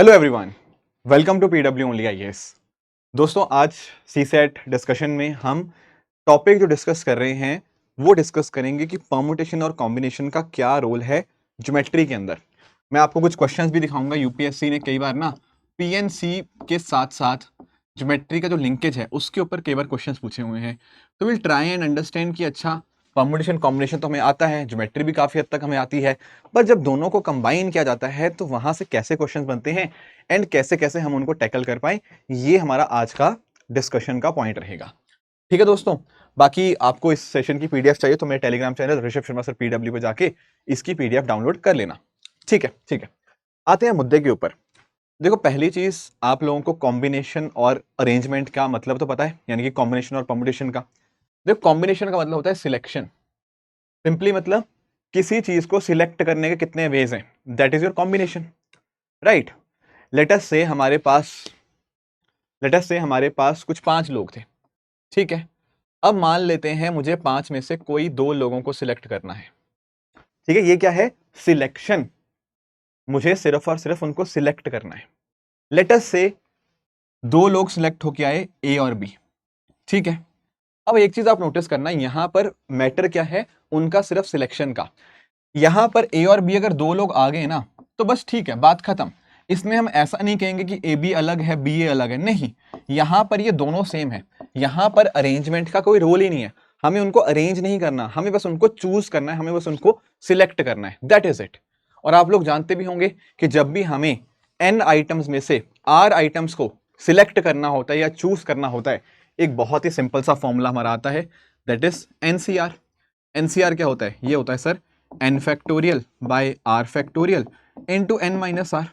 Hello everyone, welcome to PW only IAS. दोस्तों, आज CSAT discussion में हम टॉपिक जो डिस्कस कर रहे हैं वो डिस्कस करेंगे कि परमुटेशन और कॉम्बिनेशन का क्या रोल है ज्योमेट्री के अंदर। मैं आपको कुछ क्वेश्चंस भी दिखाऊंगा। यूपीएससी ने कई बार ना पीएनसी के साथ साथ ज्योमेट्री का जो लिंकेज है उसके ऊपर कई बार क्वेश्चंस पूछे हुए हैं। तो विल ट्राई एंड अंडरस्टैंड कि अच्छा, परमुटेशन कॉम्बिनेशन तो हमें आता है, ज्योमेट्री भी काफी हद तक हमें आती है, पर जब दोनों को कंबाइन किया जाता है तो वहां से कैसे क्वेश्चंस बनते हैं एंड कैसे कैसे हम उनको टैकल कर पाए, ये हमारा आज का डिस्कशन का पॉइंट रहेगा। ठीक है दोस्तों, बाकी आपको इस सेशन की पीडीएफ चाहिए तो मेरे telegram channel Rishabh Sharma sir PW पे जाके इसकी पीडीएफ डाउनलोड कर लेना। ठीक है, ठीक है। आते हैं मुद्दे के ऊपर। देखो, पहली चीज, आप लोगों को कॉम्बिनेशन और अरेंजमेंट का मतलब तो पता है, यानी कि कॉम्बिनेशन और परमुटेशन का। देखो, कॉम्बिनेशन का मतलब होता है सिलेक्शन। सिंपली मतलब किसी चीज को सिलेक्ट करने के कितने वेज हैं, that is your combination, right. Late us से हमारे पास कुछ 5 लोग थे, ठीक है। अब मान लेते हैं मुझे 5 में से कोई 2 लोगों को सिलेक्ट करना है। ठीक है, ये क्या है? सिलेक्शन। मुझे सिर्फ और सिर्फ उनको सिलेक्ट करना है। लेट अस से 2 लोग सिलेक्ट होके आए, ए और बी, ठीक है। अब एक चीज आप नोटिस करना, यहां पर मैटर क्या है? उनका सिर्फ सिलेक्शन का। यहां पर ए और बी अगर 2 लोग आ गए ना तो बस ठीक है, बात खत्म। इसमें हम ऐसा नहीं कहेंगे कि ए बी अलग है, बी ए अलग है, नहीं। यहां पर ये दोनों सेम है। यहां पर अरेंजमेंट का कोई रोल ही नहीं है। हमें उनको अरेंज नहीं करना, हमें बस उनको चूज करना है, हमें बस उनको सिलेक्ट करना है, दैट इज इट। और आप लोग जानते भी होंगे कि जब भी हमें एन आइटम्स में से आर आइटम्स को सिलेक्ट करना होता है या चूज करना होता है, एक बहुत ही सिंपल सा फॉर्मूला हमारा आता है, दैट इज एनसीआर। एनसीआर क्या होता है? ये होता है sir n factorial by r factorial into n minus r.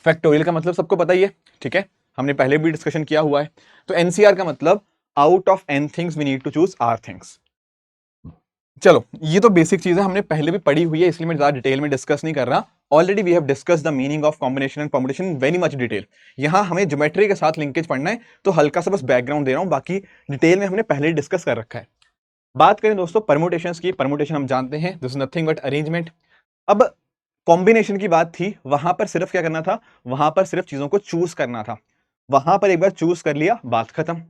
Factorial का मतलब सबको पता ही है, ठीक है, हमने पहले भी डिस्कशन किया हुआ है। तो एनसीआर का मतलब out of n things we need to choose r things. चलो, ये तो बेसिक चीज है, हमने पहले भी पढ़ी हुई है, इसलिए मैं ज्यादा डिटेल में डिस्कस नहीं कर रहा। Already we have discuss the meaning of combination and permutation very much detail. यहां हमें ज्योमेट्री के साथ लिंकेज पढ़ना है, तो हल्का सा बस बैकग्राउंड दे रहा हूं, बाकी डिटेल में हमने पहले डिस्कस कर रखा है। बात करें दोस्तों परमुटेशंस की, परमुटेशन हम जानते हैं this is nothing but arrangement. अब कॉम्बिनेशन की बात थी, वहां पर सिर्फ क्या करना था? वहां पर सिर्फ चीजों को चूज करना था। वहां पर एक बार चूज कर लिया, बात खत्म।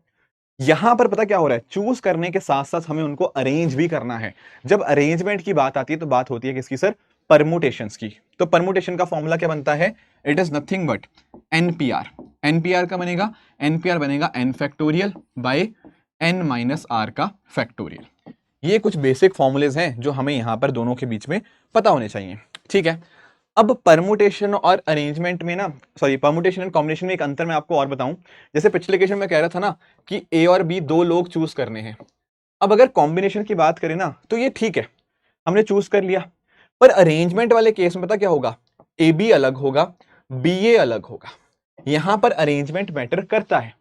यहां पर पता क्या हो रहा है? चूज करने के साथ साथ हमें उनको अरेंज भी करना है। जब अरेंजमेंट की बात आती है तो बात होती है किसकी सर? परमुटेशंस की। तो परमुटेशन का फॉर्मूला क्या बनता है? It is nothing but NPR. NPR का बनेगा, एनपीआर बनेगा n factorial by n minus r का फैक्टोरियल। ये कुछ बेसिक फॉर्मूलेज हैं जो हमें यहां पर दोनों के बीच में पता होने चाहिए, ठीक है। अब परमुटेशन और अरेंजमेंट में ना, सॉरी, परमुटेशन एंड कॉम्बिनेशन में एक अंतर मैं आपको और बताऊं। जैसे पिछले क्वेश्चन में कह रहा था ना कि ए और बी 2 लोग चूज करने हैं। अब अगर कॉम्बिनेशन की बात करें ना तो ये ठीक है, हमने चूज कर लिया। पर अरेंजमेंट वाले केस में पता क्या होगा? ए बी अलग होगा, बी ए अलग होगा। यहां पर अरेंजमेंट मैटर करता है।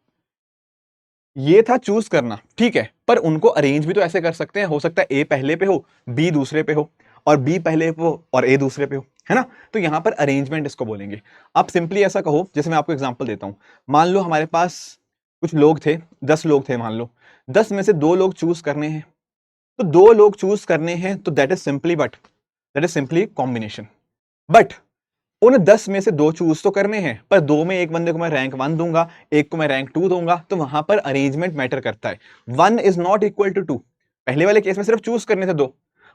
ये था चूज करना, ठीक है, पर उनको अरेंज भी तो ऐसे कर सकते हैं। हो सकता है ए पहले पे हो, बी दूसरे पे हो, और बी पहले पे हो और ए दूसरे पे हो, है ना। तो यहां पर अरेंजमेंट इसको बोलेंगे। आप सिंपली ऐसा कहो, जैसे मैं आपको एग्जांपल देता हूं। मान लो हमारे पास कुछ लोग थे, 10 लोग थे, मान लो 10 में से 2 लोग चूज करने हैं। तो 2 लोग चूज करने हैं तो that is simply combination. But उन 10 में से 2 चूज तो करने हैं, पर 2 में एक बंदे को मैं रैंक 1 दूंगा, एक को मैं रैंक 2 दूंगा, तो वहां पर अरेंजमेंट मैटर करता है। 1 इज नॉट इक्वल टू 2। पहले वाले केस में सिर्फ चूज करने थे 2,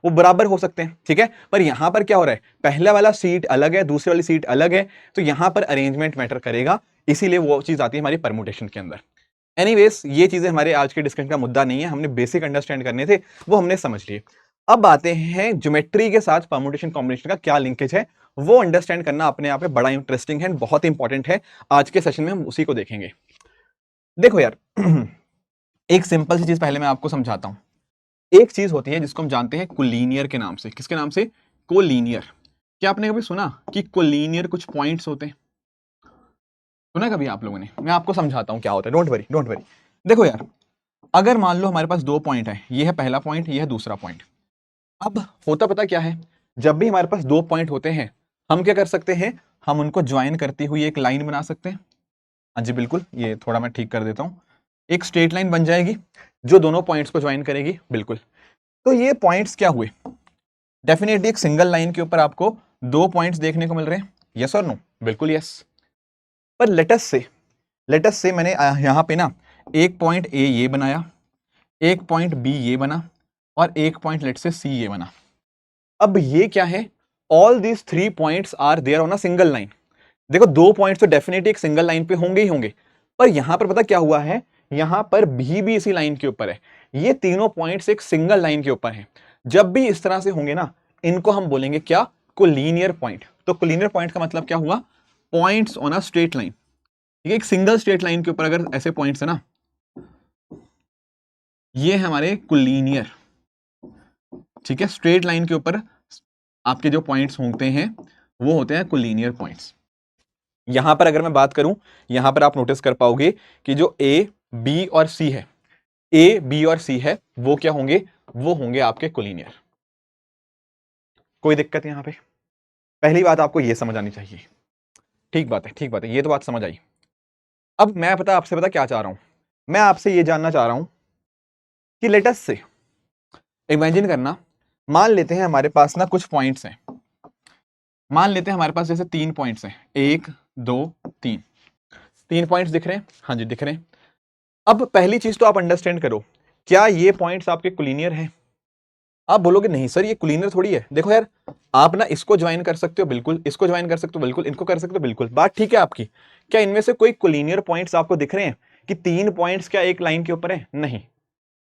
वो बराबर हो सकते हैं, ठीक है। पर यहां पर क्या हो रहा है? पहला वाला सीट अलग है, दूसरी वाली सीट अलग है, तो यहां पर अरेंजमेंट मैटर करेगा। इसीलिए वो चीज आती है हमारी परमुटेशन के अंदर। एनीवेज, ये चीजें हमारे आज के डिस्कशन का मुद्दा नहीं है, हमने बेसिक अंडरस्टैंड करने थे, वो हमने समझ लिए। अब आते हैं ज्योमेट्री के साथ परमुटेशन कॉम्बिनेशन का क्या लिंकेज है, वो अंडरस्टैंड करना अपने आप में बड़ा इंटरेस्टिंग है, बहुत इंपॉर्टेंट है। आज के सेशन में हम उसी को देखेंगे। देखो यार, एक सिंपल सी चीज पहले मैं आपको समझाता हूं। एक चीज होती है जिसको हम जानते हैं कोलिनियर के नाम से। किसके नाम से? कोलिनियर। क्या आपने कभी सुना कि कोलिनियर कुछ पॉइंट्स होते हैं? सुना कभी आप लोगों ने? मैं आपको समझाता हूं क्या होता है, डोंट वरी डोंट वरी। देखो यार, अगर मान लो हमारे पास 2 पॉइंट है, ये है पहला पॉइंट, ये है दूसरा पॉइंट। अब होता पता क्या है? जब भी हमारे पास 2 पॉइंट होते हैं, हम क्या कर सकते हैं? हम उनको ज्वाइन करती हुई एक लाइन बना सकते हैं। हाँ जी बिल्कुल, ये थोड़ा मैं ठीक कर देता हूं। एक स्ट्रेट लाइन बन जाएगी जो दोनों पॉइंट्स को ज्वाइन करेगी, बिल्कुल। तो ये पॉइंट्स क्या हुए? डेफिनेटली एक सिंगल लाइन के ऊपर आपको 2 पॉइंट्स देखने को मिल रहे हैं, यस और नो? बिल्कुल यस। पर लेटस से मैंने यहाँ पे ना एक पॉइंट ए ये बनाया, एक पॉइंट बी ये बना, और एक पॉइंट लेट से सी ये बना। अब ये क्या है, all these 3 points are there on a single line. देखो 2 पॉइंट्स तो डेफिनेटली एक सिंगल लाइन पे होंगे ही होंगे, पर यहां पर पता क्या हुआ है, यहां पर भी इसी लाइन के ऊपर है। ये तीनों पॉइंट्स एक सिंगल लाइन के ऊपर हैं। जब भी इस तरह से होंगे ना, इनको हम बोलेंगे क्या, कोलिनियर पॉइंट। तो कोलिनियर पॉइंट का मतलब क्या हुआ, points on a straight line. ठीक है, एक सिंगल स्ट्रेट लाइन के ऊपर अगर ऐसे पॉइंट्स है ना, ये है हमारे कोलिनियर। ठीक है, स्ट्रेट लाइन के ऊपर आपके जो पॉइंट्स होते हैं वो होते हैं कोलिनियर पॉइंट्स। यहां पर अगर मैं बात करूं, यहां पर आप नोटिस कर पाओगे कि जो ए बी और सी है, ए बी और सी है, वो क्या होंगे, वो होंगे आपके कोलिनियर। कोई दिक्कत यहां पे? पहली बात आपको ये समझ आनी चाहिए। ठीक बात है, ठीक बात है, ये तो बात समझ आई। अब मैं आपसे पता क्या चाह रहा हूं, मैं आपसे ये जानना चाह रहा हूं कि लेटस से इमेजिन करना, मान लेते हैं हमारे पास ना कुछ पॉइंट्स हैं, मान लेते हैं हमारे पास जैसे 3 पॉइंट्स हैं, 1 2 3, 3 पॉइंट्स दिख रहे हैं, हाँ जी दिख रहे हैं। अब पहली चीज तो आप अंडरस्टैंड करो, क्या ये पॉइंट्स आपके कोलिनियर हैं? आप बोलोगे नहीं सर ये कोलिनियर थोड़ी है। देखो यार, आप ना इसको ज्वाइन कर सकते हो बिल्कुल, इसको ज्वाइन कर सकते हो बिल्कुल, इनको कर सकते हो बिल्कुल, बात ठीक है आपकी। क्या इनमें से कोई कोलिनियर पॉइंट्स आपको दिख रहे हैं कि 3 पॉइंट्स क्या एक लाइन के ऊपर है? नहीं।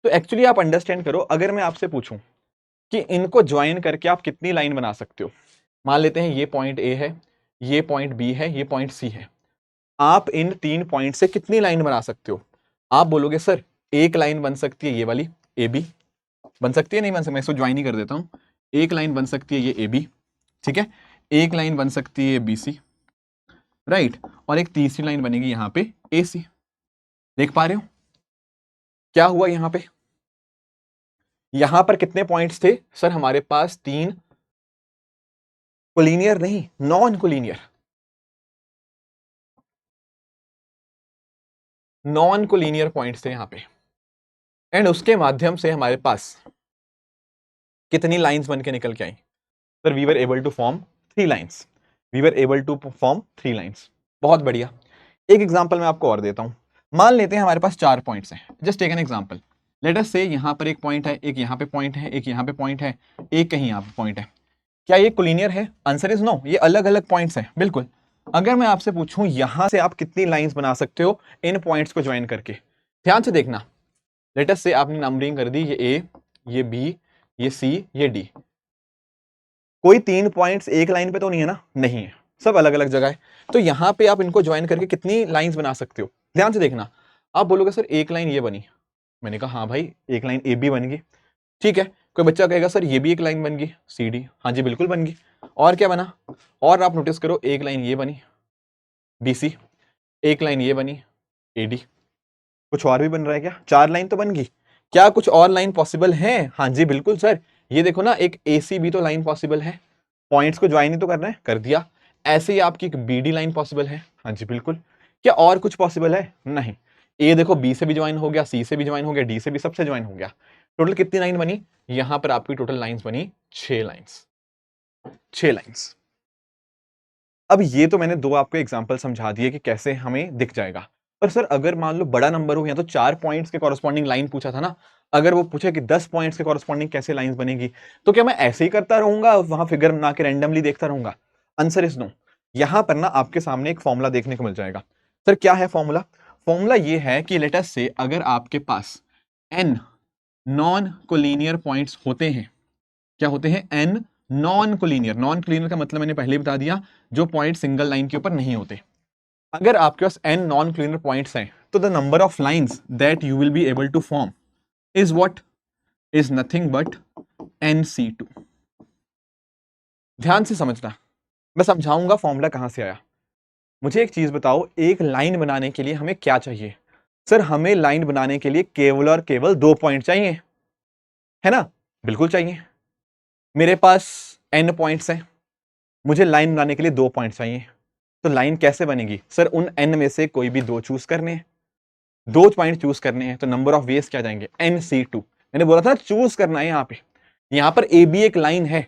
तो एक्चुअली आप अंडरस्टैंड करो, अगर मैं आपसे पूछूं कि इनको ज्वाइन करके आप कितनी लाइन बना सकते हो, मान लेते हैं ये पॉइंट ए है, ये पॉइंट बी है, ये पॉइंट सी है, आप इन 3 पॉइंट से कितनी लाइन बना सकते हो? आप बोलोगे सर एक लाइन बन सकती है ये वाली ए बी, बन सकती है, नहीं बन सकती, मैं इसको ज्वाइन ही कर देता हूं। एक लाइन बन सकती है ये ए बी, ठीक है, एक लाइन बन सकती है बी सी, राइट, और एक तीसरी लाइन बनेगी यहां पे ए सी। देख पा रहे हो क्या हुआ यहां पे? यहां पर कितने पॉइंट्स थे सर? हमारे पास 3 कोलिनियर नहीं, non collinear, non collinear points थे यहां पे। एंड उसके माध्यम से हमारे पास कितनी लाइंस बन के निकल के आई sir? We were able to form 3 lines, we were able to form 3 lines. बहुत बढ़िया। एक एग्जांपल मैं आपको और देता हूं, मान लेते हैं हमारे पास 4 पॉइंट्स हैं, just take an example. Let us say यहां पर एक पॉइंट है, एक यहां पे पॉइंट है, एक यहां पे पॉइंट है, एक कहीं यहां पे पॉइंट है। क्या ये कोलिनियर है? आंसर इज नो, ये अलग अलग पॉइंट्स हैं बिल्कुल। अगर मैं आपसे पूछूं यहां से आप कितनी लाइंस बना सकते हो इन पॉइंट्स को ज्वाइन करके, ध्यान से देखना। लेट अस से आपने नंबरिंग कर दी, ये ए, ये बी, ये सी, ये डी। कोई 3 पॉइंट्स एक लाइन पे तो नहीं है ना? नहीं है, सब अलग अलग जगह है। तो यहां पे आप इनको ज्वाइन करके कितनी लाइंस बना सकते हो? ध्यान से देखना। आप बोलोगे सर एक लाइन ये बनी, मैंने कहा हाँ भाई एक लाइन ए बी बन गई, ठीक है। कोई बच्चा कहेगा सर ये भी एक लाइन बन गई सी डी, हाँ जी बिल्कुल बन गई। और क्या बना? और आप नोटिस करो, एक लाइन ये बनी बी सी, एक लाइन ये बनी ए डी। कुछ और भी बन रहा है क्या? 4 लाइन तो बन गई। क्या कुछ और लाइन पॉसिबल है? हाँ जी बिल्कुल सर, ये देखो ना, एक ए सी भी तो लाइन पॉसिबल है, पॉइंट्स को ज्वाइन ही तो करना है, कर दिया। ऐसे ही आपकी एक बी डी लाइन पॉसिबल है, हाँ जी बिल्कुल। क्या और कुछ पॉसिबल है? नहीं। ए देखो बी से भी ज्वाइन हो गया, सी से भी ज्वाइन हो गया, डी से भी, सबसे ज्वाइन हो गया। टोटल कितनी लाइन बनी? यहां पर आपकी टोटल लाइंस बनी 6 लाइंस, 6 लाइंस। अब ये तो मैंने 2 आपको एग्जांपल समझा दिए कि कैसे हमें दिख जाएगा। पर सर अगर मान लो बड़ा नंबर हो, या तो 4 पॉइंट्स के कॉरेस्पॉन्डिंग लाइन पूछा था ना, अगर वो पूछे कि 10 पॉइंट्स के कॉरेस्पॉन्डिंग कैसे लाइंस बनेगी, तो क्या मैं ऐसे ही करता रहूंगा, वहां फिगर बना के रैंडमली देखता रहूंगा? Answer is no. यहां पर ना आपके सामने एक फॉर्मूला देखने को मिल जाएगा। सर क्या है फॉर्मूला? फॉर्मूला ये है कि लेट अस से अगर आपके पास n नॉन कोलिनियर पॉइंट्स होते हैं, क्या होते हैं? n non collinear. Non collinear का मतलब मैंने पहले ही बता दिया, जो पॉइंट सिंगल लाइन के ऊपर नहीं होते। अगर आपके पास n नॉन कोलिनियर पॉइंट्स हैं, तो the number of lines that you will be able to form is what? Is nothing but nc2। ध्यान से समझना, मैं समझाऊंगा फॉर्मूला कहां से आया। मुझे एक चीज बताओ, एक लाइन बनाने के लिए हमें क्या चाहिए? सर हमें लाइन बनाने के लिए केवल और केवल 2 पॉइंट चाहिए, है ना? बिल्कुल चाहिए। मेरे पास n पॉइंट्स हैं, मुझे लाइन बनाने के लिए 2 पॉइंट चाहिए। तो लाइन कैसे बनेगी? सर उन n में से कोई भी 2 चूज करने हैं, 2 पॉइंट चूज करने हैं, तो नंबर ऑफ वेज क्या जाएंगे? nc2। मैंने बोला था चूज करना है। यहां पर ए बी एक लाइन है,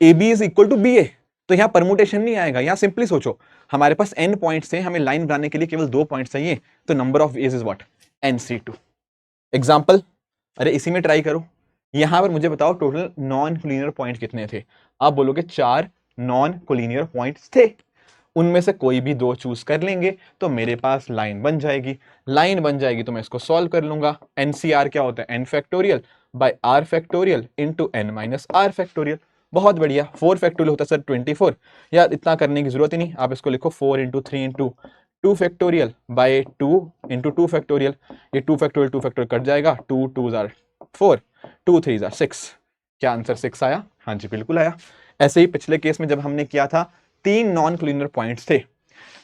A B is equal to B A, तो यहाँ परमुटेशन नहीं आएगा, यहाँ सिंपली सोचो हमारे पास n पॉइंट्स हैं, हमें लाइन बनाने के लिए केवल 2 पॉइंट्स चाहिए, तो number of ways is what, NC2। Example, अरे इसी में ट्राई करो, यहां पर मुझे बताओ टोटल नॉन कोलिनियर पॉइंट कितने थे। आप बोलोगे 4 नॉन कोलिनियर पॉइंट्स थे, उनमें से कोई भी 2 चूज कर लेंगे तो मेरे पास लाइन बन जाएगी। लाइन बन जाएगी तो मैं इसको सॉल्व कर लूंगा। NCR क्या होता है, n factorial by r factorial into n minus r factorial. बहुत बढ़िया, 4 फैक्टोरियल होता है सर 24, यार इतना करने की जरूरत ही नहीं, आप इसको लिखो 4 into 3 into 2 factorial by 2 into 2 factorial. ये 2 फैक्टोरियल कट जाएगा, 2 2 जार 4, 2 3 जार 6। क्या आंसर 6 आया? हाँ जी बिल्कुल आया। ऐसे ही पिछले केस में जब हमने किया था 3 नॉन कोलिनियर पॉइंट्स थे,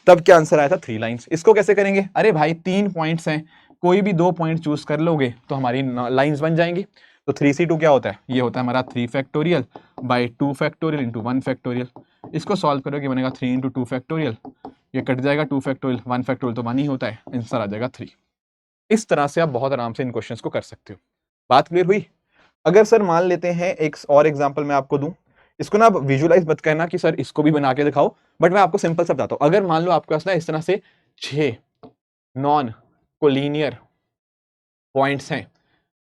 तब क्या आंसर आया था 3 लाइंस। इसको कैसे करेंगे, अरे भाई 3 पॉइंट्स हैं, कोई भी 2 पॉइंट चूज कर लोगे तो हमारी लाइंस बन जाएंगी। तो 3C2 क्या होता है, ये होता है हमारा 3 factorial by 2 factorial into 1 factorial. इसको सॉल्व करोगे बनेगा 3 इंटू 2 फैक्टोरियल, ये कट जाएगा 2 फैक्टोरियल, 1 फैक्टोरियल तो 1 ही होता है, आंसर आ जाएगा 3। इस तरह से आप बहुत आराम से इन क्वेश्चंस को कर सकते हो। बात क्लियर हुई? अगर सर मान लेते हैं एक और एग्जांपल मैं आपको दूं, इसको ना आप विजुअलाइज मत करना कि सर इसको भी बना के दिखाओ, बट मैं आपको सिंपल सा बताता हूं। अगर मान लो आपके पास ना इस तरह से 6 नॉन कोलिनियर पॉइंट्स हैं,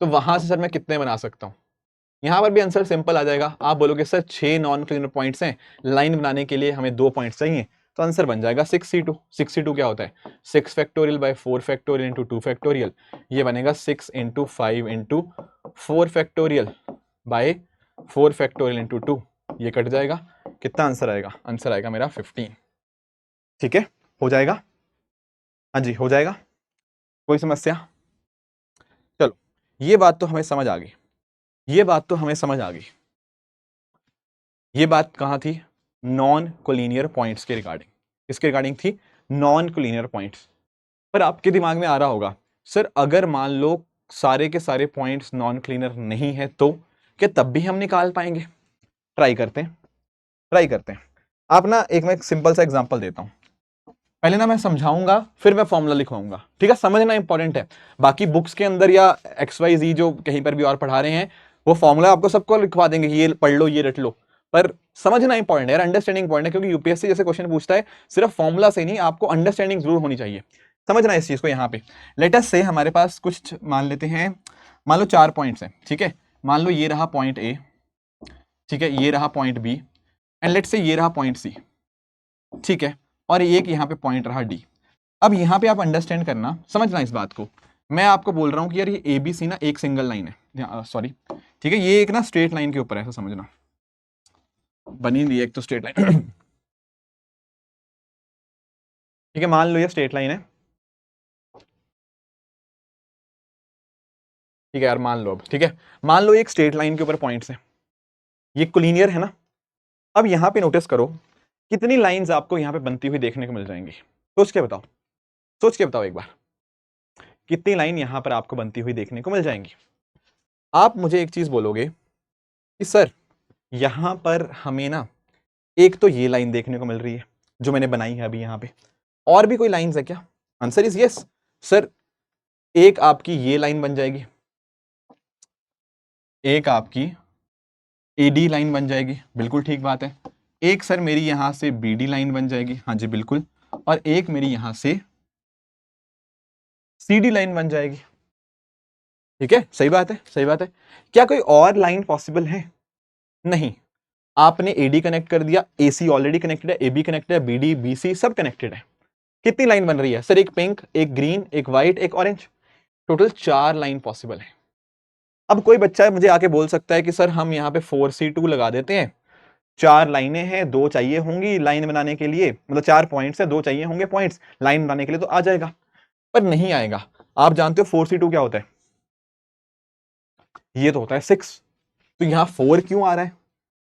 तो वहां से सर मैं कितने बना सकता हूं? यहां पर भी आंसर सिंपल आ जाएगा। आप बोलोगे सर 6 नॉन कोलिनियर पॉइंट्स हैं, लाइन बनाने के लिए हमें 2 पॉइंट्स चाहिए, तो आंसर बन जाएगा 6C2। 6C2 क्या होता है, 6 factorial by 4 factorial into 2 factorial. ये बनेगा 6 into 5 into 4 factorial by 4 factorial into 2, ये कट जाएगा। कितना आंसर आएगा, आंसर आएगा मेरा 15। ठीक है, हो जाएगा? हाँ जी हो जाएगा, कोई समस्या? चलो, ये बात तो हमें समझ आ गई, ये बात तो हमें समझ आ गई। ये बात कहां थी, नॉन कोलिनियर पॉइंट्स के रिगार्डिंग। किसके रिगार्डिंग थी, नॉन कोलिनियर पॉइंट्स। पर आपके दिमाग में आ रहा होगा सर अगर मान लो सारे के सारे पॉइंट्स नॉन कोलिनियर नहीं है तो क्या तब भी हम निकाल पाएंगे? ट्राई करते हैं, ट्राई करते हैं। आप ना एक मैं एक सिंपल सा एग्जांपल देता हूं, पहले ना मैं समझाऊंगा फिर मैं फॉर्मूला लिखवाऊंगा, ठीक है? समझना इंपॉर्टेंट है। बाकी बुक्स के अंदर या XYZ जो कहीं पर भी और पढ़ा रहे हैं वो फॉर्मूला आपको सबको लिखवा देंगे, ये पढ़ लो ये रट लो, पर समझना इंपॉर्टेंट है यार, अंडरस्टैंडिंग इंपॉर्टेंट है, क्योंकि यूपीएससी जैसे क्वेश्चन पूछता है सिर्फ फॉर्मूला से नहीं, आपको अंडरस्टैंडिंग जरूर होनी चाहिए। समझना इस चीज को। यहाँ पे लेट अस से हमारे पास कुछ मान लेते हैं, मान लो 4 पॉइंट्स हैं, ठीक है? मान लो ये रहा पॉइंट ए, ठीक है, ये रहा पॉइंट बी, एंड लेट से ये रहा पॉइंट सी, ठीक है, और एक यहाँ पे पॉइंट रहा डी। अब यहाँ पे आप अंडरस्टैंड करना, समझना इस बात को। मैं आपको बोल रहा हूँ कि यार ये ABC ना एक सिंगल लाइन है, सॉरी ठीक है, ये एक ना स्ट्रेट लाइन के ऊपर है, ऐसा समझना, बनी हुई है एक तो स्ट्रेट लाइन ठीक है, मान लो ये स्ट्रेट लाइन है, ठीक है यार मान लो, अब ठीक है, मान लो एक स्ट्रेट लाइन के ऊपर पॉइंट्स है, ये कोलिनियर है ना। अब यहाँ पे नोटिस करो कितनी लाइंस आपको यहाँ पे बनती हुई देखने को मिल जाएंगी, सोच के बताओ, सोच के बताओ एक बार, कितनी लाइन यहाँ पर आपको बनती हुई देखने को मिल जाएंगी? आप मुझे एक चीज बोलोगे कि सर यहां पर हमें ना एक तो ये लाइन देखने को मिल रही है जो मैंने बनाई है अभी यहाँ पे, और भी कोई लाइंस है क्या? Answer is yes sir. एक आपकी ये लाइन बन जाएगी, एक आपकी AD लाइन बन जाएगी, बिल्कुल ठीक बात है। एक सर मेरी यहां से BD लाइन बन जाएगी, हाँ जी बिल्कुल, और एक मेरी यहां से CD लाइन बन जाएगी, ठीक है, सही बात है, सही बात है। क्या कोई और लाइन पॉसिबल है? नहीं, आपने AD कनेक्ट कर दिया, AC ऑलरेडी कनेक्टेड है, AB कनेक्टेड है, BD BC सब कनेक्टेड है। कितनी लाइन बन रही है सर? एक पिंक, एक ग्रीन, एक व्हाइट, एक ऑरेंज, टोटल 4 लाइन पॉसिबल है। अब कोई बच्चा मुझे आके बोल सकता है कि सर हम यहाँ पे 4C2 लगा देते हैं, 4 लाइनें हैं, 2 चाहिए होंगी लाइन बनाने के लिए, मतलब 4 पॉइंट्स है, 2 चाहिए होंगे पॉइंट्स लाइन बनाने के लिए, तो आ जाएगा। पर नहीं आएगा। आप जानते हो 4C2 क्या होता है? ये तो होता है 6। तो यहाँ 4 क्यों आ रहा है?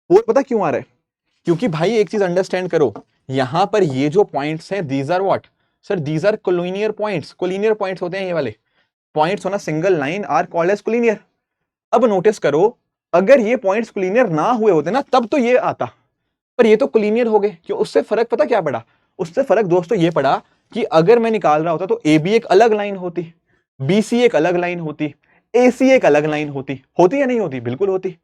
4 पता क्यों आ रहा है? क्योंकि भाई एक चीज अंडरस्टैंड करो, यहां पर ये जो पॉइंट्स हैं these are what sir, these are collinear points. Collinear points होते हैं ये वाले पॉइंट्स, होना single line are called as collinear. अब नोटिस करो, अगर ये पॉइंट्स कोलिनियर ना हुए होते ना तब तो ये आता, पर ये तो कोलिनियर हो गए। क्यों? उससे फर्क पता क्या पड़ा? उससे फर्क दोस्तों ये पड़ा कि अगर मैं निकाल रहा होता तो AB एक अलग लाइन होती, BC एक अलग लाइन होती, AC एक अलग लाइन होती, होती या नहीं होती? बिल्कुल होती।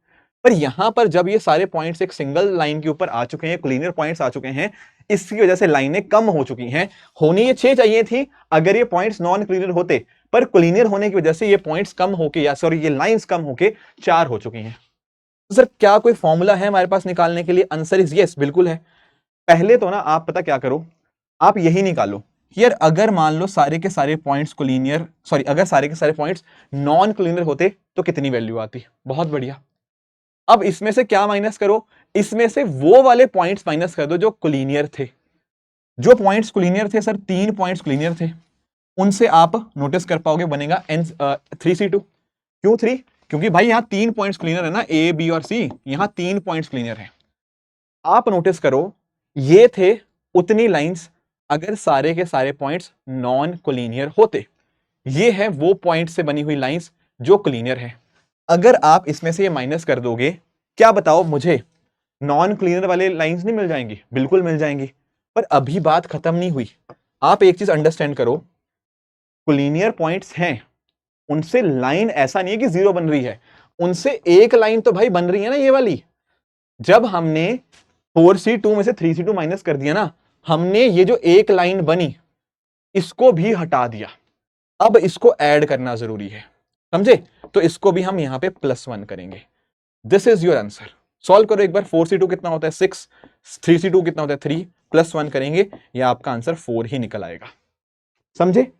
पर यहां पर जब ये सारे पॉइंट्स एक सिंगल लाइन के ऊपर आ चुके हैं, कोलिनियर पॉइंट्स आ चुके हैं, इसकी वजह से लाइनें कम हो चुकी हैं। होनी ये 6 चाहिए थी अगर ये पॉइंट्स नॉन कोलिनियर होते, पर कोलिनियर होने की वजह से ये पॉइंट्स कम होके, या सॉरी ये लाइंस कम होके 4 हो चुकी हैं। तो सर क्या कोई फॉर्मूला है हमारे पास निकालने के लिए? आंसर इज यस, बिल्कुल है। पहले तो ना आप पता क्या करो, आप यही निकालो यार, अगर मान लो सारे के सारे पॉइंट्स कोलिनियर, सॉरी अगर सारे के सारे पॉइंट्स नॉन कोलिनियर होते तो कितनी वैल्यू आती? बहुत बढ़िया। अब इसमें से क्या माइनस करो? इसमें से वो वाले पॉइंट्स माइनस कर दो जो कोलिनियर थे। जो पॉइंट्स कोलिनियर थे सर, 3 पॉइंट्स कोलिनियर थे, उनसे आप नोटिस कर पाओगे बनेगा N3C2। क्यों 3? क्योंकि भाई यहां 3 पॉइंट्स क्लियर है ना, ए बी और सी, यहां 3 पॉइंट्स क्लियर है। आप नोटिस करो ये थे उतनी लाइंस अगर सारे के सारे पॉइंट्स नॉन कोलिनियर होते। ये है वो पॉइंट से बनी हुई लाइंस जो कोलिनियर है। अगर आप इसमें से ये माइनस कर दोगे, क्या बताओ मुझे, नॉन कोलिनियर वाले लाइंस नहीं मिल जाएंगी? बिल्कुल मिल जाएंगी। पर अभी बात खत्म नहीं हुई। आप एक चीज अंडरस्टैंड करो, कोलिनियर पॉइंट्स हैं, उनसे लाइन ऐसा नहीं है कि 0 बन रही है, उनसे एक लाइन तो भाई बन रही है ना, ये वाली। जब हमने 4C2 में से 3C2 माइनस कर दिया ना, हमने ये जो एक लाइन बनी इसको भी हटा दिया। अब इसको ऐड करना जरूरी है, समझे? तो इसको भी हम यहां पे +1 करेंगे। This is your answer. Solve करो एक बार। 4C2 कितना होता है? 6। 3C2 कितना होता है? 3। +1 करेंगे, या आपका आंसर 4 ही निकल आएगा। समझे?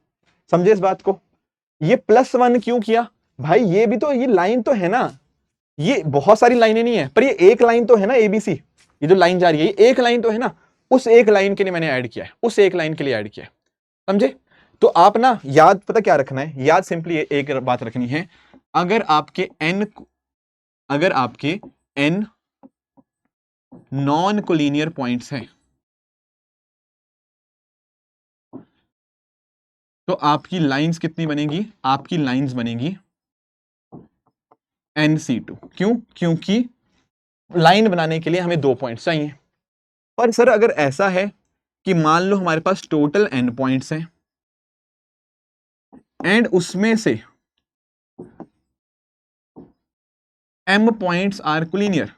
समझे इस बात को? ये +1 क्यों किया भाई? ये भी तो, ये लाइन तो है ना, ये बहुत सारी लाइनें नहीं है, पर ये एक लाइन तो है ना, ABC। ये जो लाइन जा रही है ये एक लाइन तो है ना, उस एक लाइन के लिए मैंने ऐड किया है, उस एक लाइन के लिए ऐड किया है। समझे? तो आप ना याद पता क्या रखना है? याद सिंपली एक बात रखनी है, अगर आपके n नॉन कोलिनियर पॉइंट्स हैं तो आपकी लाइंस कितनी बनेगी? आपकी लाइंस बनेगी NC2। क्यों? क्योंकि लाइन बनाने के लिए हमें 2 पॉइंट्स चाहिए। पर सर अगर ऐसा है कि मान लो हमारे पास टोटल n पॉइंट्स हैं एंड उसमें से m पॉइंट्स आर कोलिनियर,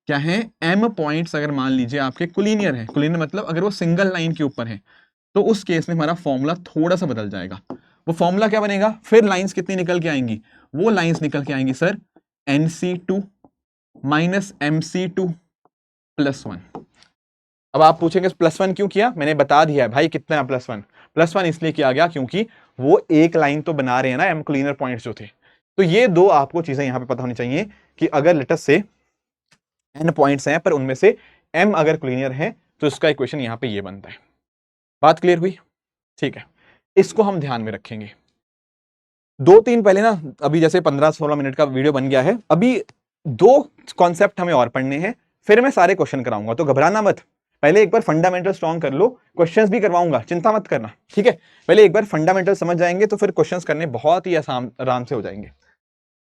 क्या है? m पॉइंट्स अगर मान लीजिए आपके कोलिनियर है, कोलिनियर मतलब अगर वो सिंगल लाइन के ऊपर है, तो उस केस में हमारा फॉर्मूला थोड़ा सा बदल जाएगा। वो फॉर्मूला क्या बनेगा? फिर लाइंस कितनी निकल के आएंगी? वो लाइंस निकल के आएंगी सर NC2 माइनस MC2 +1। अब आप पूछेंगे +1 क्यों किया? मैंने बता दिया है भाई कितना +1। +1 इसलिए किया गया क्योंकि वो एक लाइन तो बना रहे हैं ना m कोलिनियर पॉइंट्स जो थे। तो ये दो आपको चीजें यहां पे पता होनी चाहिए कि अगर लेटस से n पॉइंट्स हैं पर उनमें से m अगर कोलिनियर है तो इसका इक्वेशन यहां पे ये बनता है। बात क्लियर हुई? ठीक है, इसको हम ध्यान में रखेंगे। 2-3 पहले ना, अभी जैसे 15-16 मिनट का वीडियो बन गया है, अभी 2 कॉन्सेप्ट हमें और पढ़ने हैं, फिर मैं सारे क्वेश्चन कराऊंगा, तो घबराना मत। पहले एक बार फंडामेंटल स्ट्रॉन्ग कर लो, क्वेश्चंस भी करवाऊंगा, चिंता मत करना, ठीक है? पहले एक बार फंडामेंटल समझ जाएंगे तो फिर क्वेश्चंस करने बहुत ही आराम से हो जाएंगे।